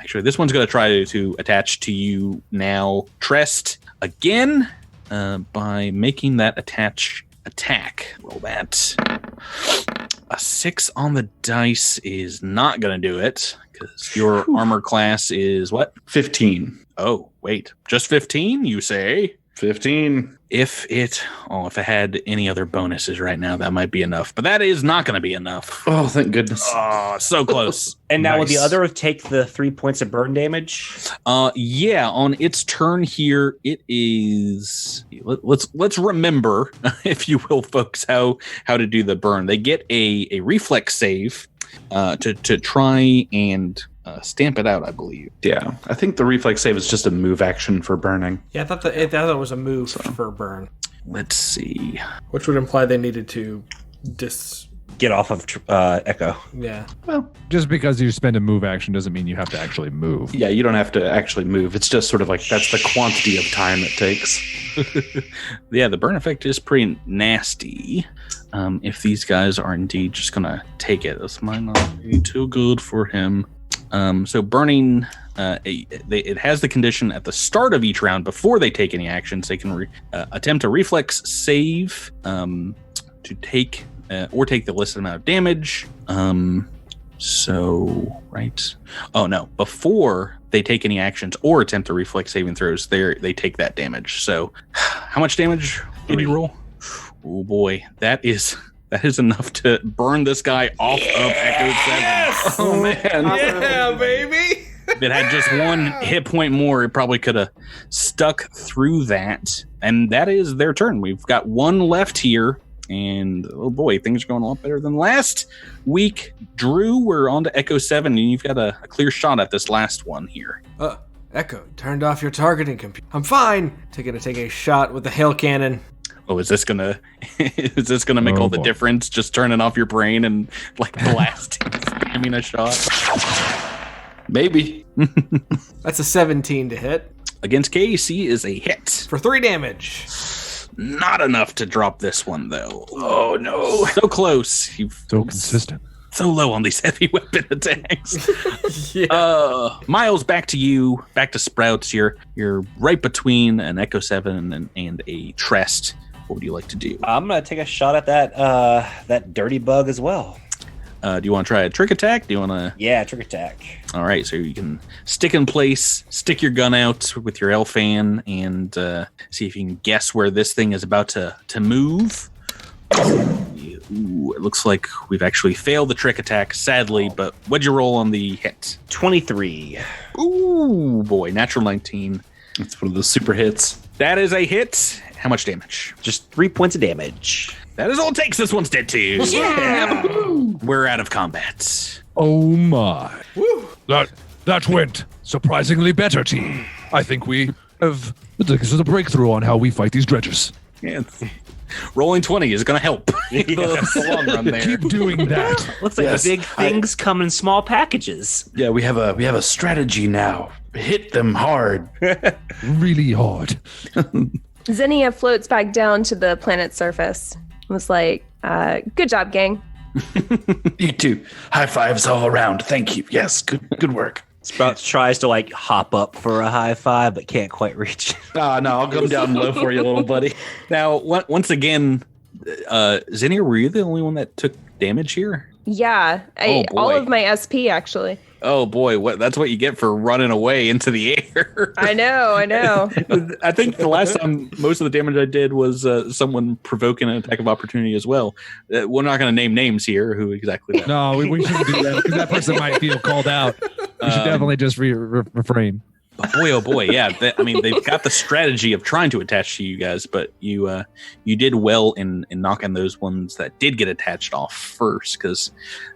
Actually, this one's going to try to attach to you now, Trest, again, by making that attack. Roll that. A 6 on the dice is not going to do it, because your armor class is what? 15. Oh, wait. Just 15, you say? 15. If it had any other bonuses right now, that might be enough. But that is not going to be enough. Oh, thank goodness. Oh, so close. And now will the other take the 3 points of burn damage? Yeah, on its turn here, it is... Let's remember, if you will, folks, how to do the burn. They get a reflex save to try and... stamp it out, I believe. Yeah, I think the reflex save is just a move action for burning. Yeah, I thought it was a move for burn. Let's see. Which would imply they needed to get off of Echo. Yeah. Well, just because you spend a move action doesn't mean you have to actually move. Yeah, you don't have to actually move. It's just sort of like that's the quantity of time it takes. Yeah, the burn effect is pretty nasty. If these guys are indeed just going to take it, this might not be too good for him. So burning, it has the condition at the start of each round before they take any actions. They can attempt a reflex save to take the listed amount of damage. Right. Oh no! Before they take any actions or attempt a reflex saving throws, they take that damage. So, how much damage did you roll? Oh boy, that is enough to burn this guy off of Echo 7. Yes! Oh man! Yeah, baby! If it had just one hit point more, it probably could have stuck through that. And that is their turn. We've got one left here. And oh boy, things are going a lot better than last week. Drew, we're on to Echo 7, and you've got a clear shot at this last one here. Echo, turned off your targeting computer. I'm fine. Taking a shot with the hail cannon. Oh, is this gonna make all the difference? Just turning off your brain and like blasting, spamming a shot. Maybe. That's a 17 to hit. Against KC is a hit. For 3 damage. Not enough to drop this one, though. Oh, no. So close. So consistent. So low on these heavy weapon attacks. Yeah. Miles, back to you. Back to Sprouts. You're right between an Echo 7 and a Trest. What would you like to do? I'm going to take a shot at that dirty bug as well. Do you want to try a trick attack? Do you want to? Yeah, trick attack. All right, so you can stick in place, stick your gun out with your L-fan, and see if you can guess where this thing is about to move. Ooh, it looks like we've actually failed the trick attack, sadly, but what'd you roll on the hit? 23. Ooh, boy, natural 19. That's one of those super hits. That is a hit. How much damage? Just 3 points of damage. That is all it takes. This one's dead too. Yeah. We're out of combat. Oh my. Woo. That went surprisingly better, team. I think we have... This is a breakthrough on how we fight these dredgers. Yeah. rolling 20 is going to help the long run there. Keep doing that. Looks like Yes, the big things come in small packages. Yeah, we have a strategy now. Hit them hard. Really hard. Zinnia floats back down to the planet's surface. Was like, good job, gang. You too. High fives all around. Thank you. Yes, good work. Sprouts tries to like hop up for a high five, but can't quite reach. No, I'll come down low for you, little buddy. Now, once again, Zinnia, were you the only one that took damage here? Yeah, all of my SP actually. Oh boy, that's what you get for running away into the air. I know. I think the last time most of the damage I did was someone provoking an attack of opportunity as well. We're not going to name names here. Who exactly? That No, we shouldn't do that because that person might feel called out. We should definitely just refrain. Oh boy, yeah. They've got the strategy of trying to attach to you guys, but you did well in knocking those ones that did get attached off first, because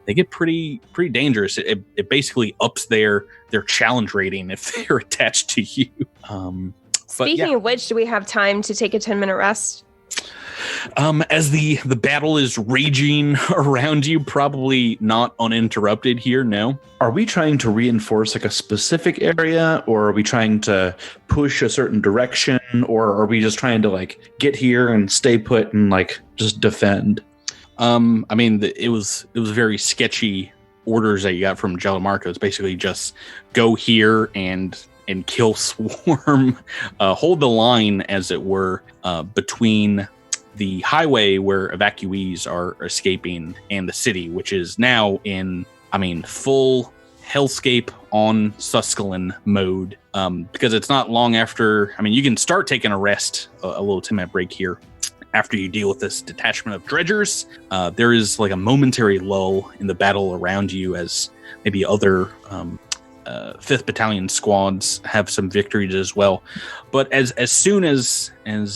they get pretty dangerous. It basically ups their challenge rating if they're attached to you. Speaking of which, do we have time to take a 10-minute rest? As the battle is raging around you, probably not uninterrupted here. No. Are we trying to reinforce like a specific area, or are we trying to push a certain direction, or are we just trying to like get here and stay put and like just defend? It was very sketchy orders that you got from Jalamarco. It's basically just go here and kill Swarm, hold the line, as it were, between the highway where evacuees are escaping and the city, which is now in, full hellscape on Suskillon mode. Because it's not long after, you can start taking a rest, a little 10-minute break here. After you deal with this detachment of dredgers, there is like a momentary lull in the battle around you as maybe other 5th Battalion squads have some victories as well. But as soon as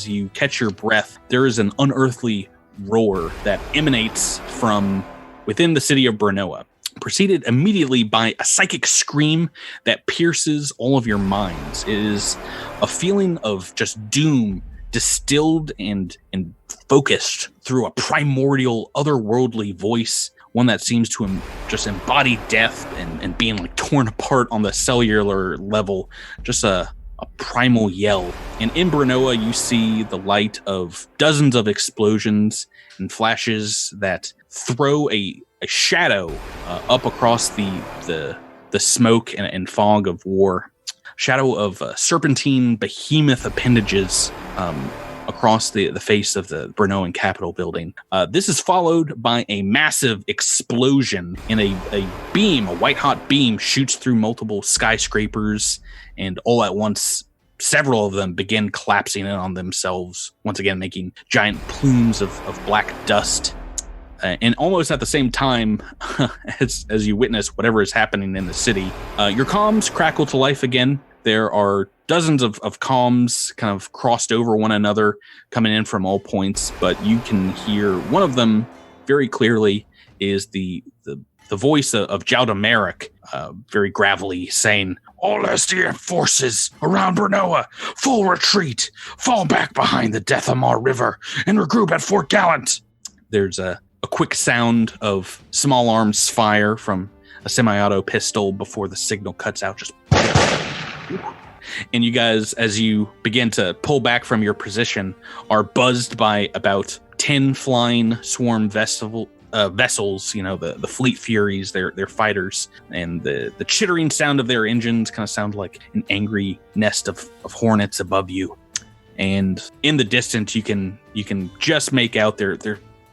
you catch your breath, there is an unearthly roar that emanates from within the city of Brinnoa, preceded immediately by a psychic scream that pierces all of your minds. It is a feeling of just doom distilled and focused through a primordial, otherworldly voice, one that seems to just embody death and being like torn apart on the cellular level, just a primal yell. And in Brinnoa, you see the light of dozens of explosions and flashes that throw a shadow up across the smoke and fog of war. Shadow of serpentine behemoth appendages across the face of the Brinnoan Capitol building. This is followed by a massive explosion, and a beam, a white-hot beam, shoots through multiple skyscrapers, and all at once, several of them begin collapsing in on themselves, once again making giant plumes of black dust. And almost at the same time as you witness whatever is happening in the city, your comms crackle to life again. There are dozens of comms kind of crossed over one another, coming in from all points, but you can hear one of them very clearly is the voice of Jauda Merrick, very gravelly, saying, "All SDF forces around Brinnoa, full retreat, fall back behind the Deathamar River, and regroup at Fort Gallant." There's a quick sound of small arms fire from a semi-auto pistol before the signal cuts out. Just and you guys, as you begin to pull back from your position, are buzzed by about 10 flying swarm vessels, the Fleet Furies, their fighters, and the chittering sound of their engines kind of sound like an angry nest of hornets above you. And in the distance, you can just make out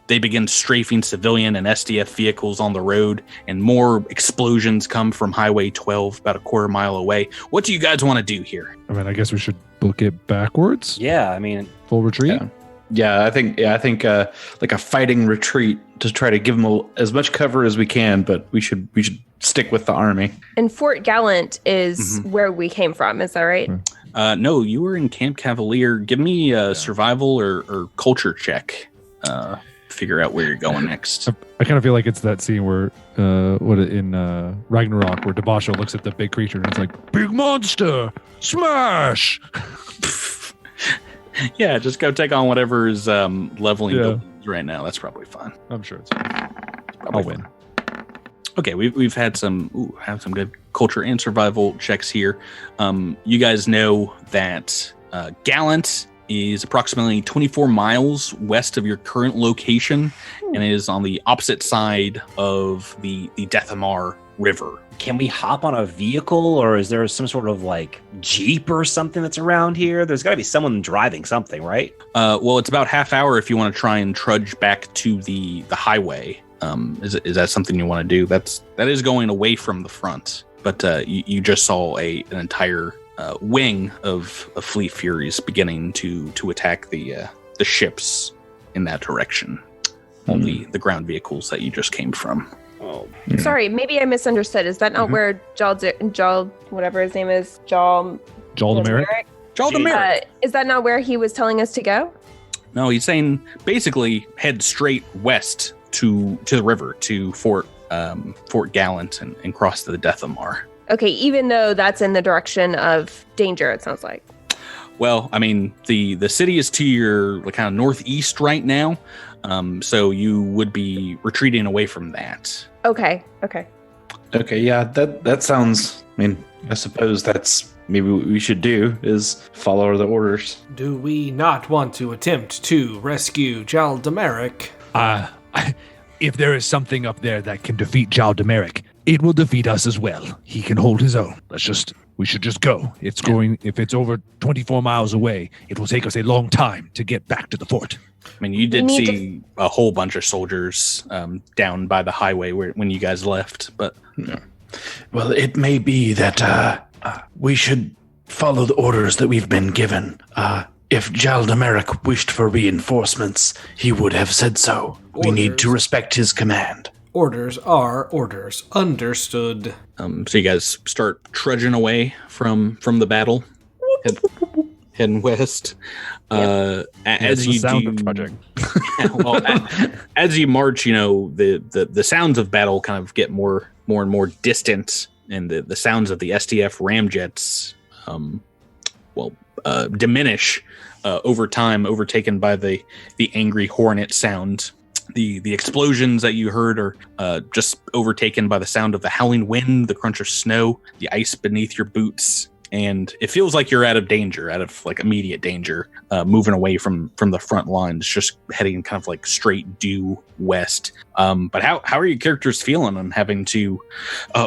they begin strafing civilian and SDF vehicles on the road, and more explosions come from Highway 12 about a quarter mile away. What do you guys want to do here? I guess we should book it backwards. Yeah, full retreat. Yeah, I think like a fighting retreat to try to give them as much cover as we can, but we should stick with the army. And Fort Gallant is where we came from. Is that right? No, you were in Camp Cavalier. Give me a survival or culture check. Figure out where you're going next. I kind of feel like it's that scene where in Ragnarok where Devasho looks at the big creature and it's like, "Big monster, smash!" Yeah, just go take on whatever is leveling Yeah. buildings right now. That's probably fine. I'm sure it's fine. Probably I'll win. fine. Okay, we've had some good culture and survival checks here. You guys know that Gallant is approximately 24 miles west of your current location and is on the opposite side of the Dethamar River. Can we hop on a vehicle, or is there some sort of like Jeep or something that's around here? There's got to be someone driving something, right? Well, it's about half hour if you want to try and trudge back to the highway. Is that something you want to do? That is going away from the front, but you just saw an entire wing of Fleet Furies beginning to attack the ships in that direction. Only the ground vehicles that you just came from. Oh, Sorry, maybe I misunderstood. Is that not where Jal, whatever his name is, Jal Jaldemeric? Jaldemeric. Is that not where he was telling us to go? No, he's saying basically head straight west to the river to Fort Gallant and cross to the Dethamar. Okay, even though that's in the direction of danger, it sounds like. Well, I mean, the city is to your kind of northeast right now, so you would be retreating away from that. Okay. Okay, yeah, that sounds. I mean, I suppose that's maybe what we should do is follow the orders. Do we not want to attempt to rescue Jaldemeric? If there is something up there that can defeat Jaldemeric, it will defeat us as well. He can hold his own. We should just go. If it's over 24 miles away, it will take us a long time to get back to the fort. I mean, you did see a whole bunch of soldiers down by the highway when you guys left, but... Yeah. Well, it may be that we should follow the orders that we've been given. If Jaldemeric wished for reinforcements, he would have said so. We need to respect his command. Orders are orders. Understood. So you guys start trudging away from the battle, heading west. As you do, project. As you march, the sounds of battle kind of get more and more distant, and the sounds of the STF ramjets diminish over time, overtaken by the angry hornet sound. The explosions that you heard are just overtaken by the sound of the howling wind, the crunch of snow, the ice beneath your boots, and it feels like you're out of immediate danger, moving away from the front lines, just heading kind of like straight due west. But how are your characters feeling on having to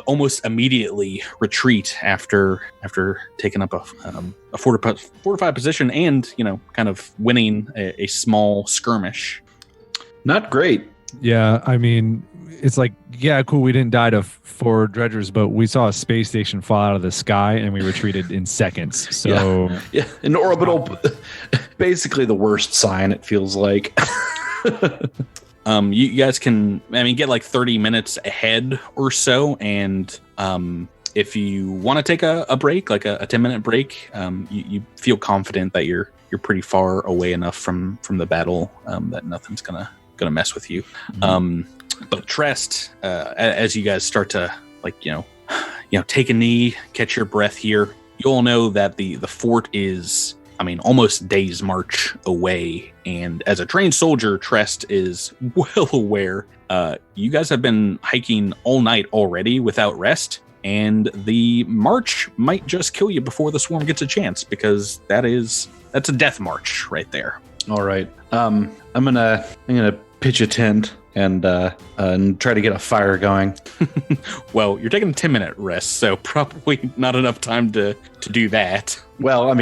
almost immediately retreat after taking up a fortified position and kind of winning a small skirmish? Not great. Yeah, I mean, it's like, yeah, cool, we didn't die to 4 dredgers, but we saw a space station fall out of the sky and we retreated in seconds. So yeah, an orbital, basically the worst sign, it feels like. You guys can, get like 30 minutes ahead or so, and if you want to take a break, like a 10-minute break, you feel confident that you're pretty far away enough from the battle that nothing's gonna mess with you. But Trest, as you guys start to take a knee, catch your breath here, you all know that the fort is, almost a day's march away. And as a trained soldier, Trest is well aware. You guys have been hiking all night already without rest, and the march might just kill you before the swarm gets a chance, because that's a death march right there. All right. I'm gonna pitch a tent and try to get a fire going. Well, you're taking a 10-minute rest, so probably not enough time to do that. Well,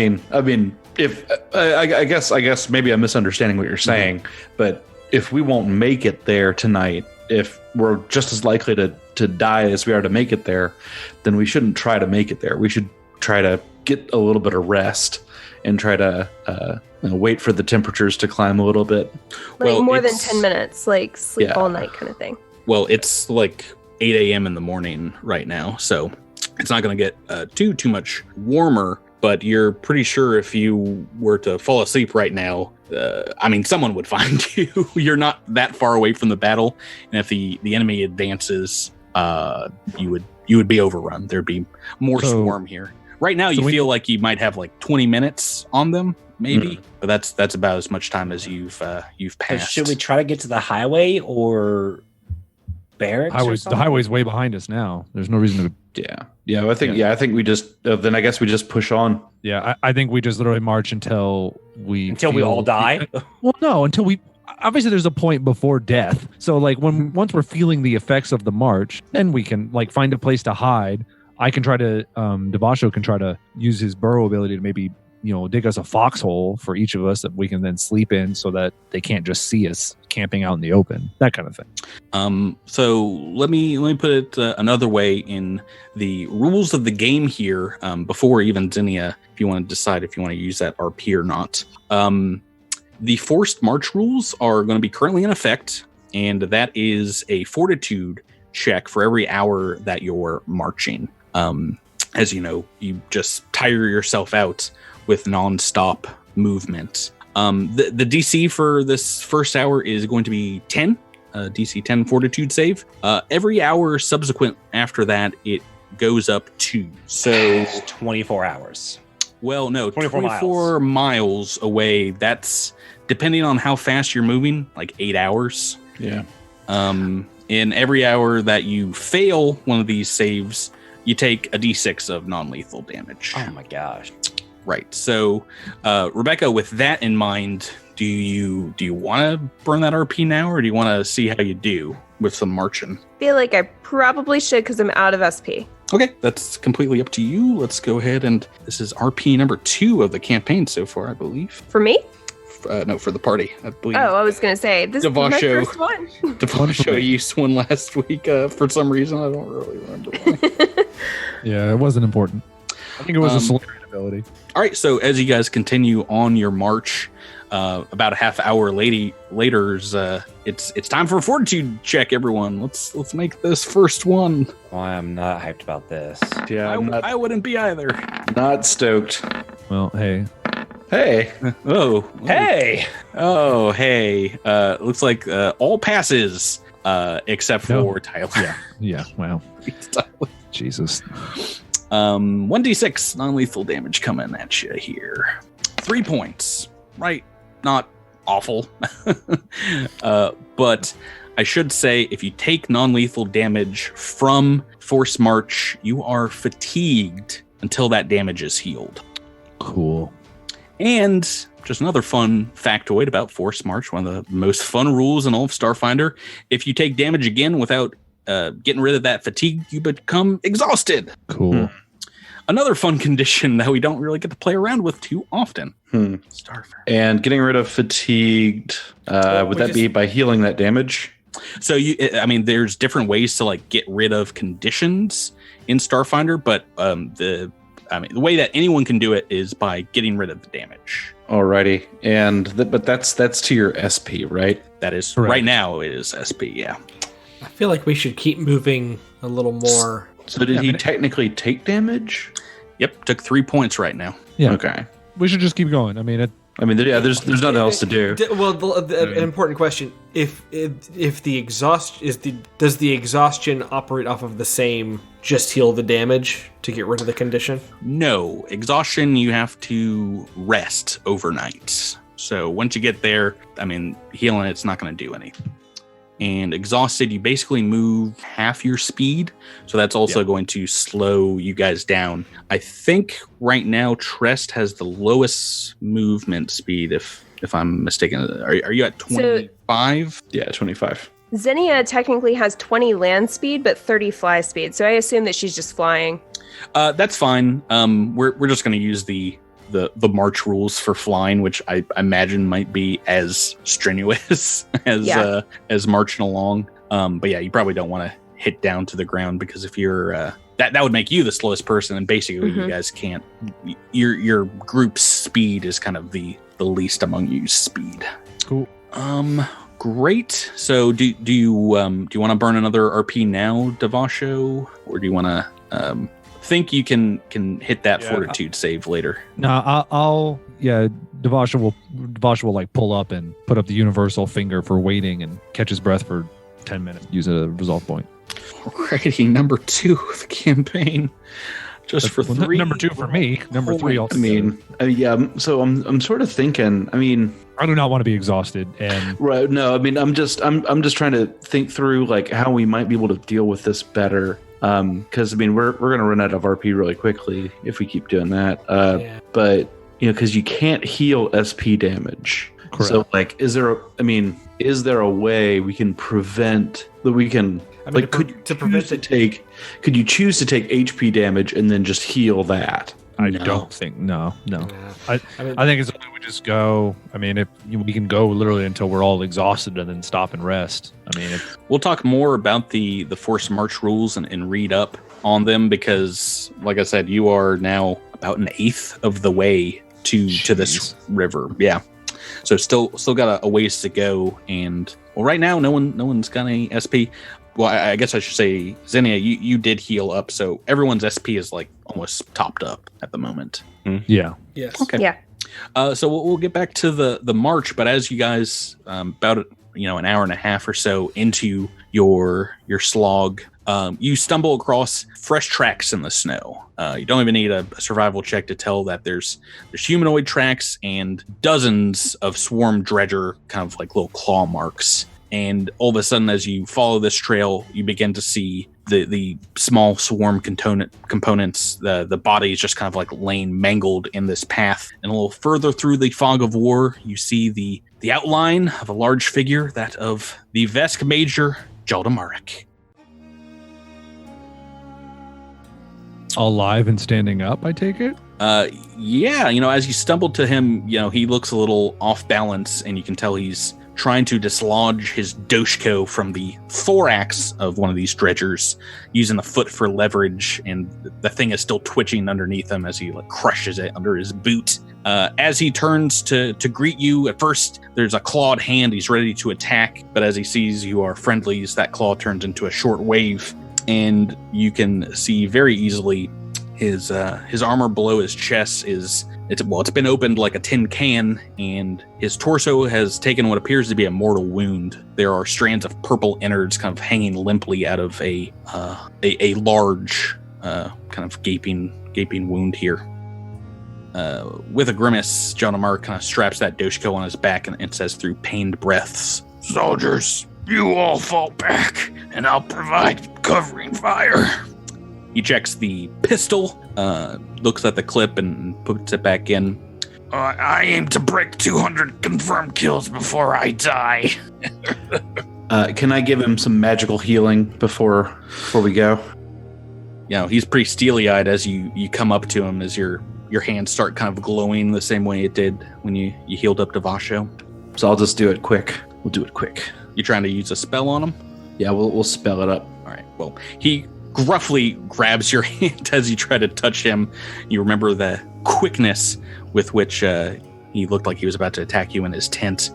if I guess maybe I'm misunderstanding what you're saying, but if we won't make it there tonight, if we're just as likely to die as we are to make it there, then we shouldn't try to make it there. We should try to get a little bit of rest and try to wait for the temperatures to climb a little bit. More than 10 minutes, like sleep all night kind of thing. Well, it's like 8 a.m. in the morning right now, so it's not going to get too much warmer, but you're pretty sure if you were to fall asleep right now, someone would find you. You're not that far away from the battle, and if the enemy advances, you would be overrun. There'd be more swarm here. Right now, you feel like you might have like 20 minutes on them, maybe, but that's about as much time as you've passed. Should we try to get to the highway or barracks? The highway's way behind us now. There's no reason to. Yeah. I think we just then I guess we just push on. Yeah, I think we just literally march until we all die. Well, no, until we. Obviously, there's a point before death. So, like, once we're feeling the effects of the march, then we can like find a place to hide. I can try to. Devasho can try to use his burrow ability to maybe dig us a foxhole for each of us that we can then sleep in, so that they can't just see us camping out in the open. That kind of thing. So let me put it another way in the rules of the game here. Before even Zinnia, if you want to decide if you want to use that RP or not. The forced march rules are going to be currently in effect, and that is a fortitude check for every hour that you're marching. As you know, you just tire yourself out with nonstop movement. The DC for this first hour is going to be 10, DC 10 fortitude save. Every hour subsequent after that, it goes up 2. So 24 hours. Well, no, 24 miles away. That's depending on how fast you're moving, like 8 hours. Yeah. In every hour that you fail one of these saves, you take a d6 of non-lethal damage. Oh my gosh. Right. So, Rebecca, with that in mind, do you want to burn that RP now, or do you want to see how you do with some marching? I feel like I probably should because I'm out of SP. Okay, that's completely up to you. Let's go ahead, and this is RP number 2 of the campaign so far, I believe. For me? No, for the party, I believe. Oh, I was going to say, this is my first one. Devasho used one last week for some reason. I don't really remember why. Yeah, it wasn't important. I think it was a Solarian ability. All right, so as you guys continue on your march, about a half hour later, it's time for a fortitude check, everyone. Let's make this first one. Oh, I'm not hyped about this. Yeah, I wouldn't be either. Not stoked. Well, hey. Oh, hey. Oh, hey. Looks like all passes except for Tyler. Yeah. Wow. Jesus. 1d6 non-lethal damage coming at you here. 3 points. Right. Not awful. But I should say, if you take non-lethal damage from Force March, you are fatigued until that damage is healed. Cool. And just another fun factoid about Force March, one of the most fun rules in all of Starfinder. If you take damage again without getting rid of that fatigue, you become exhausted. Cool. Another fun condition that we don't really get to play around with too often. Starfinder. And getting rid of fatigued, would that be by healing that damage? So there's different ways to like get rid of conditions in Starfinder, but the way that anyone can do it is by getting rid of the damage. Alrighty, but that's to your SP, right? That is correct. Right now. It is SP. Yeah. I feel like we should keep moving a little more. So did he technically take damage? Yep, took 3 points right now. Yeah. Okay. We should just keep going. There's nothing else to do. An important question: does the exhaustion operate off of the same just heal the damage to get rid of the condition? No, exhaustion you have to rest overnight. So once you get there, healing it's not going to do anything. And exhausted, you basically move half your speed. So that's also going to slow you guys down. I think right now Trest has the lowest movement speed, if I'm mistaken. Are you at 25? Yeah, 25. Zinnia technically has 20 land speed, but 30 fly speed. So I assume that she's just flying. That's fine. We're just going to use the march rules for flying, which I imagine might be as strenuous as marching along. But yeah, you probably don't want to hit down to the ground, because if you're that would make you the slowest person, and basically you guys can't. Your group's speed is kind of the least among you's speed. Cool. Great. So do you want to burn another RP now, Devasho, or do you want to think you can hit that fortitude save later? No, Devasho will like pull up and put up the universal finger for waiting and catch his breath for 10 minutes. Use a resolve point. Alrighty, number 2 of the campaign. Just for Well, three. number 2 for me. Number 3 also. I mean, yeah. So I'm sort of thinking. I mean, I do not want to be exhausted, and right? No, I mean, I'm just trying to think through like how we might be able to deal with this better. Because I mean, we're gonna run out of RP really quickly if we keep doing that. Yeah. But because you can't heal SP damage. Correct. So like, is there a way we can prevent that we can? I mean, Like, could you choose to take HP damage and then just heal that? I No. don't think no. Yeah. I mean, think it's only we just go. I mean, if we can go literally until we're all exhausted and then stop and rest. I mean, We'll talk more about the forced march rules and read up on them because, like I said, you are now about an eighth of the way to this river. Yeah, so still got a ways to go. And well, right now, no one's got any SP. Well, I guess I should say, Xenia, you did heal up, so everyone's SP is like almost topped up at the moment. yeah. yes. Okay. Yeah. So we'll get back to the march, but as you guys about an hour and a half or so into your slog, you stumble across fresh tracks in the snow. You don't even need a survival check to tell that there's humanoid tracks and dozens of swarm dredger kind of like little claw marks. And all of a sudden, as you follow this trail, you begin to see the small swarm components, the bodies just kind of like laying mangled in this path. And a little further through the fog of war, you see the outline of a large figure, that of the Vesk Major Jaldamarik. Alive and standing up, I take it. Yeah, as you stumble to him, he looks a little off balance, and you can tell he's trying to dislodge his doshko from the thorax of one of these dredgers, using the foot for leverage, and the thing is still twitching underneath him as he crushes it under his boot. As he turns to greet you, at first there's a clawed hand. He's ready to attack, but as he sees you are friendlies, that claw turns into a short wave, and you can see very easily his armor below his chest it's been opened like a tin can, and his torso has taken what appears to be a mortal wound. There are strands of purple innards kind of hanging limply out of a large kind of gaping wound here. With a grimace, Jaldamarik kind of straps that doshko on his back and says through pained breaths, Soldiers, you all fall back, and I'll provide covering fire. He checks the pistol, looks at the clip, and puts it back in. I aim to break 200 confirmed kills before I die. Can I give him some magical healing before we go? He's pretty steely-eyed as you come up to him, as your hands start kind of glowing the same way it did when you healed up Devasho. So I'll just do it quick. We'll do it quick. You trying to use a spell on him? Yeah, we'll spell it up. All right. Well, he gruffly grabs your hand as you try to touch him. You remember the quickness with which he looked like he was about to attack you in his tent,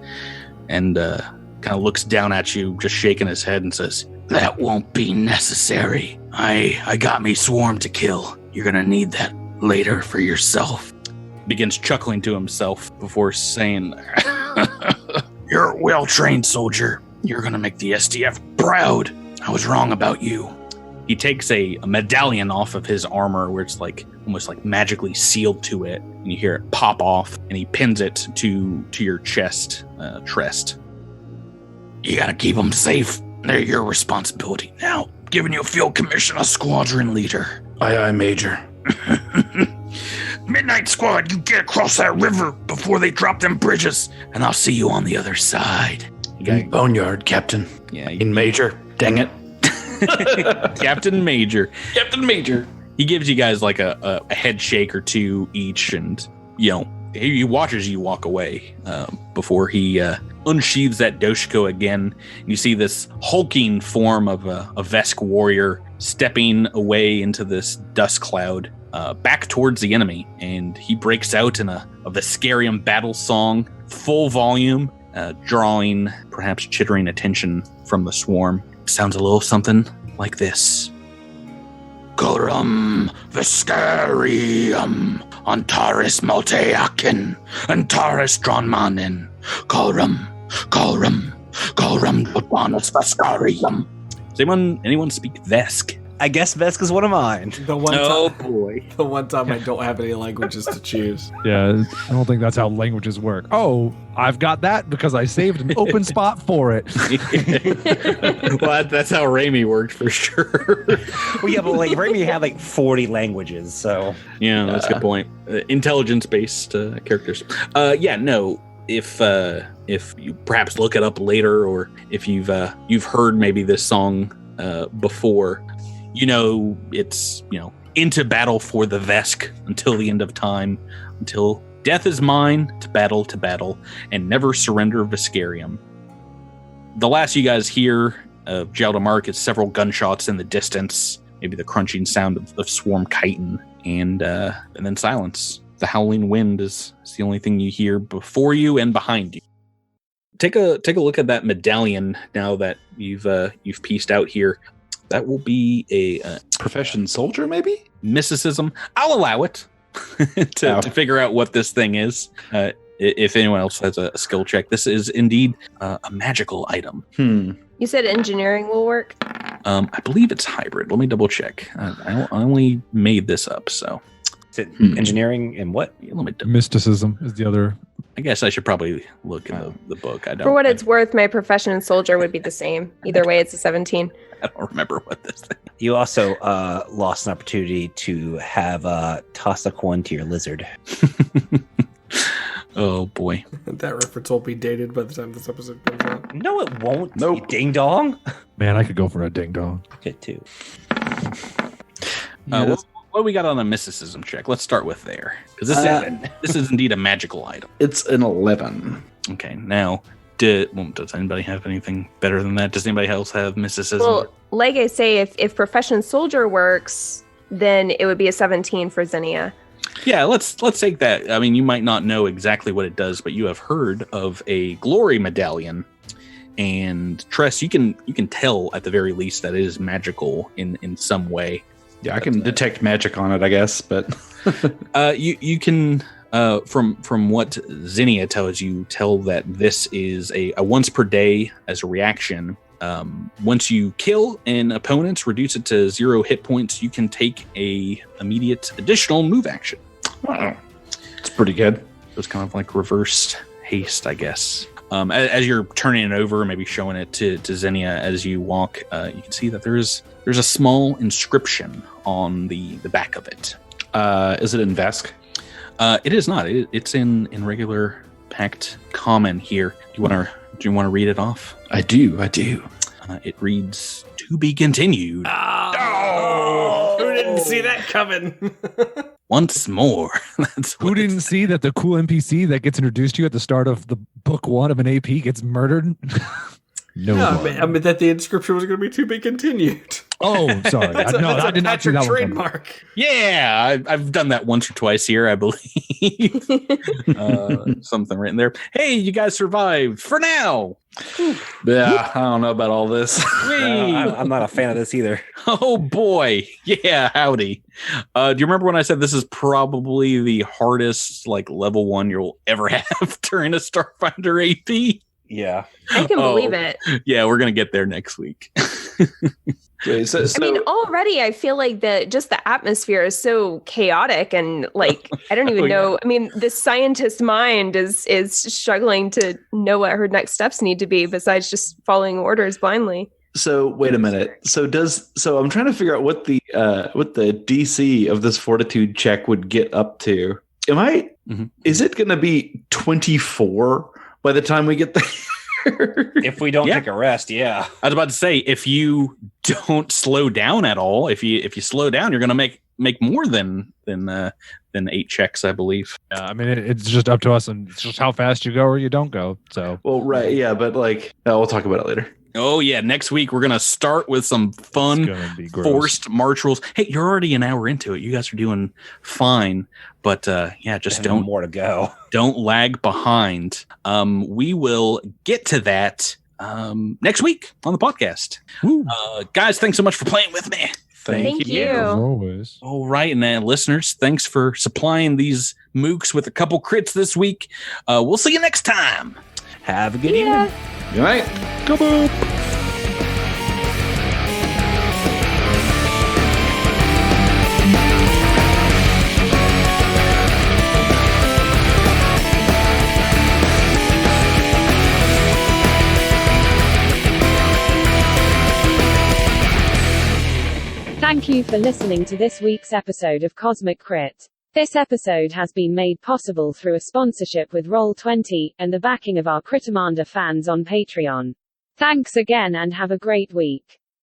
and kind of looks down at you, just shaking his head, and says, That won't be necessary. I got me swarm to kill. You're gonna need that later for yourself. begins chuckling to himself before saying, You're a well-trained soldier. You're gonna make the SDF proud. I was wrong about you. He takes a medallion off of his armor where it's almost like magically sealed to it, and you hear it pop off, and he pins it to your chest. You gotta keep them safe. They're your responsibility. Now, giving you a field commission as squadron leader. Aye, Major. Midnight Squad, you get across that river before they drop them bridges, and I'll see you on the other side. Boneyard, Captain. Yeah, In Major. Dang it. Captain Major. Captain Major. He gives you guys like a head shake or two each, and he watches you walk away before he unsheathes that Doshko again. You see this hulking form of a Vesk warrior stepping away into this dust cloud back towards the enemy, and he breaks out in a Veskarium battle song, full volume, drawing perhaps chittering attention from the swarm. Sounds a little something like this. Gorum Veskarium Antaris Malteakin Antaris Dronmanin Gorum Dodanus Veskarium. Does anyone speak Vesk? I guess Veska's one of mine. The one boy. the one time I don't have any languages to choose. Yeah, I don't think that's how languages work. Oh, I've got that because I saved an open spot for it. Well, that's how Raimi worked for sure. Well, yeah, but like Raimi had like 40 languages, so Yeah, that's a good point. Intelligence-based characters. If you perhaps look it up later, or if you've heard maybe this song before, it's into battle for the Vesk until the end of time, until death is mine, to battle, and never surrender Veskarium. The last you guys hear of Jaldamark is several gunshots in the distance, maybe the crunching sound of Swarm chitin, and then silence. The howling wind is the only thing you hear before you and behind you. Take a look at that medallion now that you've pieced out here. That will be a Profession soldier, maybe? mysticism. I'll allow it to figure out what this thing is. If anyone else has a skill check, this is indeed a magical item. You said engineering will work? I believe it's hybrid. Let me double check. I only made this up, so. is it engineering and what? Let me Mysticism is the other. I guess I should probably look in the book. I don't. For what it's worth, my profession and soldier would be the same. Either way, it's a 17. I don't remember what this thing. You also lost an opportunity to have toss a coin to your lizard. Oh boy. That reference will be dated by the time this episode comes out. No, it won't. Nope. You ding dong. Man, I could go for a ding dong. Good too. What do we got on a mysticism check? Let's start with there, because this is indeed a magical item. It's an 11. Okay, now does anybody have anything better than that? Does anybody else have mysticism? Well, like I say, if profession soldier works, then it would be a 17 for Xenia. Yeah, let's take that. I mean, you might not know exactly what it does, but you have heard of a glory medallion. And Tress, you can tell at the very least that it is magical in some way. Yeah, I can detect magic on it, I guess, but you can from what Xenia tells you, tell that this is a once per day as a reaction. Once you kill an opponent, reduce it to 0 hit points, you can take a immediate additional move action. wow, it's pretty good. So it's kind of like reversed haste, I guess. As you're turning it over, maybe showing it to Xenia as you walk, you can see that there's a small inscription on the back of it. Is it in Vesk? It is not. It's in regular Pact Common here. Do you want to read it off? I do. It reads, "To be continued." Who didn't see that coming? Once more. That's Who didn't see that the cool NPC that gets introduced to you at the start of the book 1 of an AP gets murdered? No. I mean that the inscription was going to be to be continued. Oh, sorry. That's I did not see that one. trademark. Yeah, I've done that once or twice here, I believe. Something written there. Hey, you guys survived for now. Yeah, I don't know about all this. I'm not a fan of this either. Oh boy, yeah, howdy. Do you remember when I said this is probably the hardest level 1 you'll ever have during a Starfinder AP? Yeah. I can believe it. Yeah, we're gonna get there next week. Okay, so, I mean, already I feel like just the atmosphere is so chaotic and I don't even know. I mean, the scientist mind is struggling to know what her next steps need to be besides just following orders blindly. So wait a minute. So I'm trying to figure out what the DC of this fortitude check would get up to. Is it going to be 24 by the time we get there? If we don't take a rest, yeah. I was about to say, if you don't slow down at all, if you slow down, you're going to make more than 8 checks, I believe. I mean, it's just up to us, and it's just how fast you go or you don't go. So, well, right, yeah, but we'll talk about it later. Oh yeah, next week we're gonna start with some fun forced march rules. Hey, you're already an hour into it. You guys are doing fine, but just don't more to go. Don't lag behind. We will get to that next week on the podcast. Guys, thanks so much for playing with me. Thank you. as always. All right, and then listeners, thanks for supplying these mooks with a couple crits this week. We'll see you next time. Have a good evening. Good night. Come on. Thank you for listening to this week's episode of Cosmic Crit. This episode has been made possible through a sponsorship with Roll20 and the backing of our Critamander fans on Patreon. Thanks again and have a great week.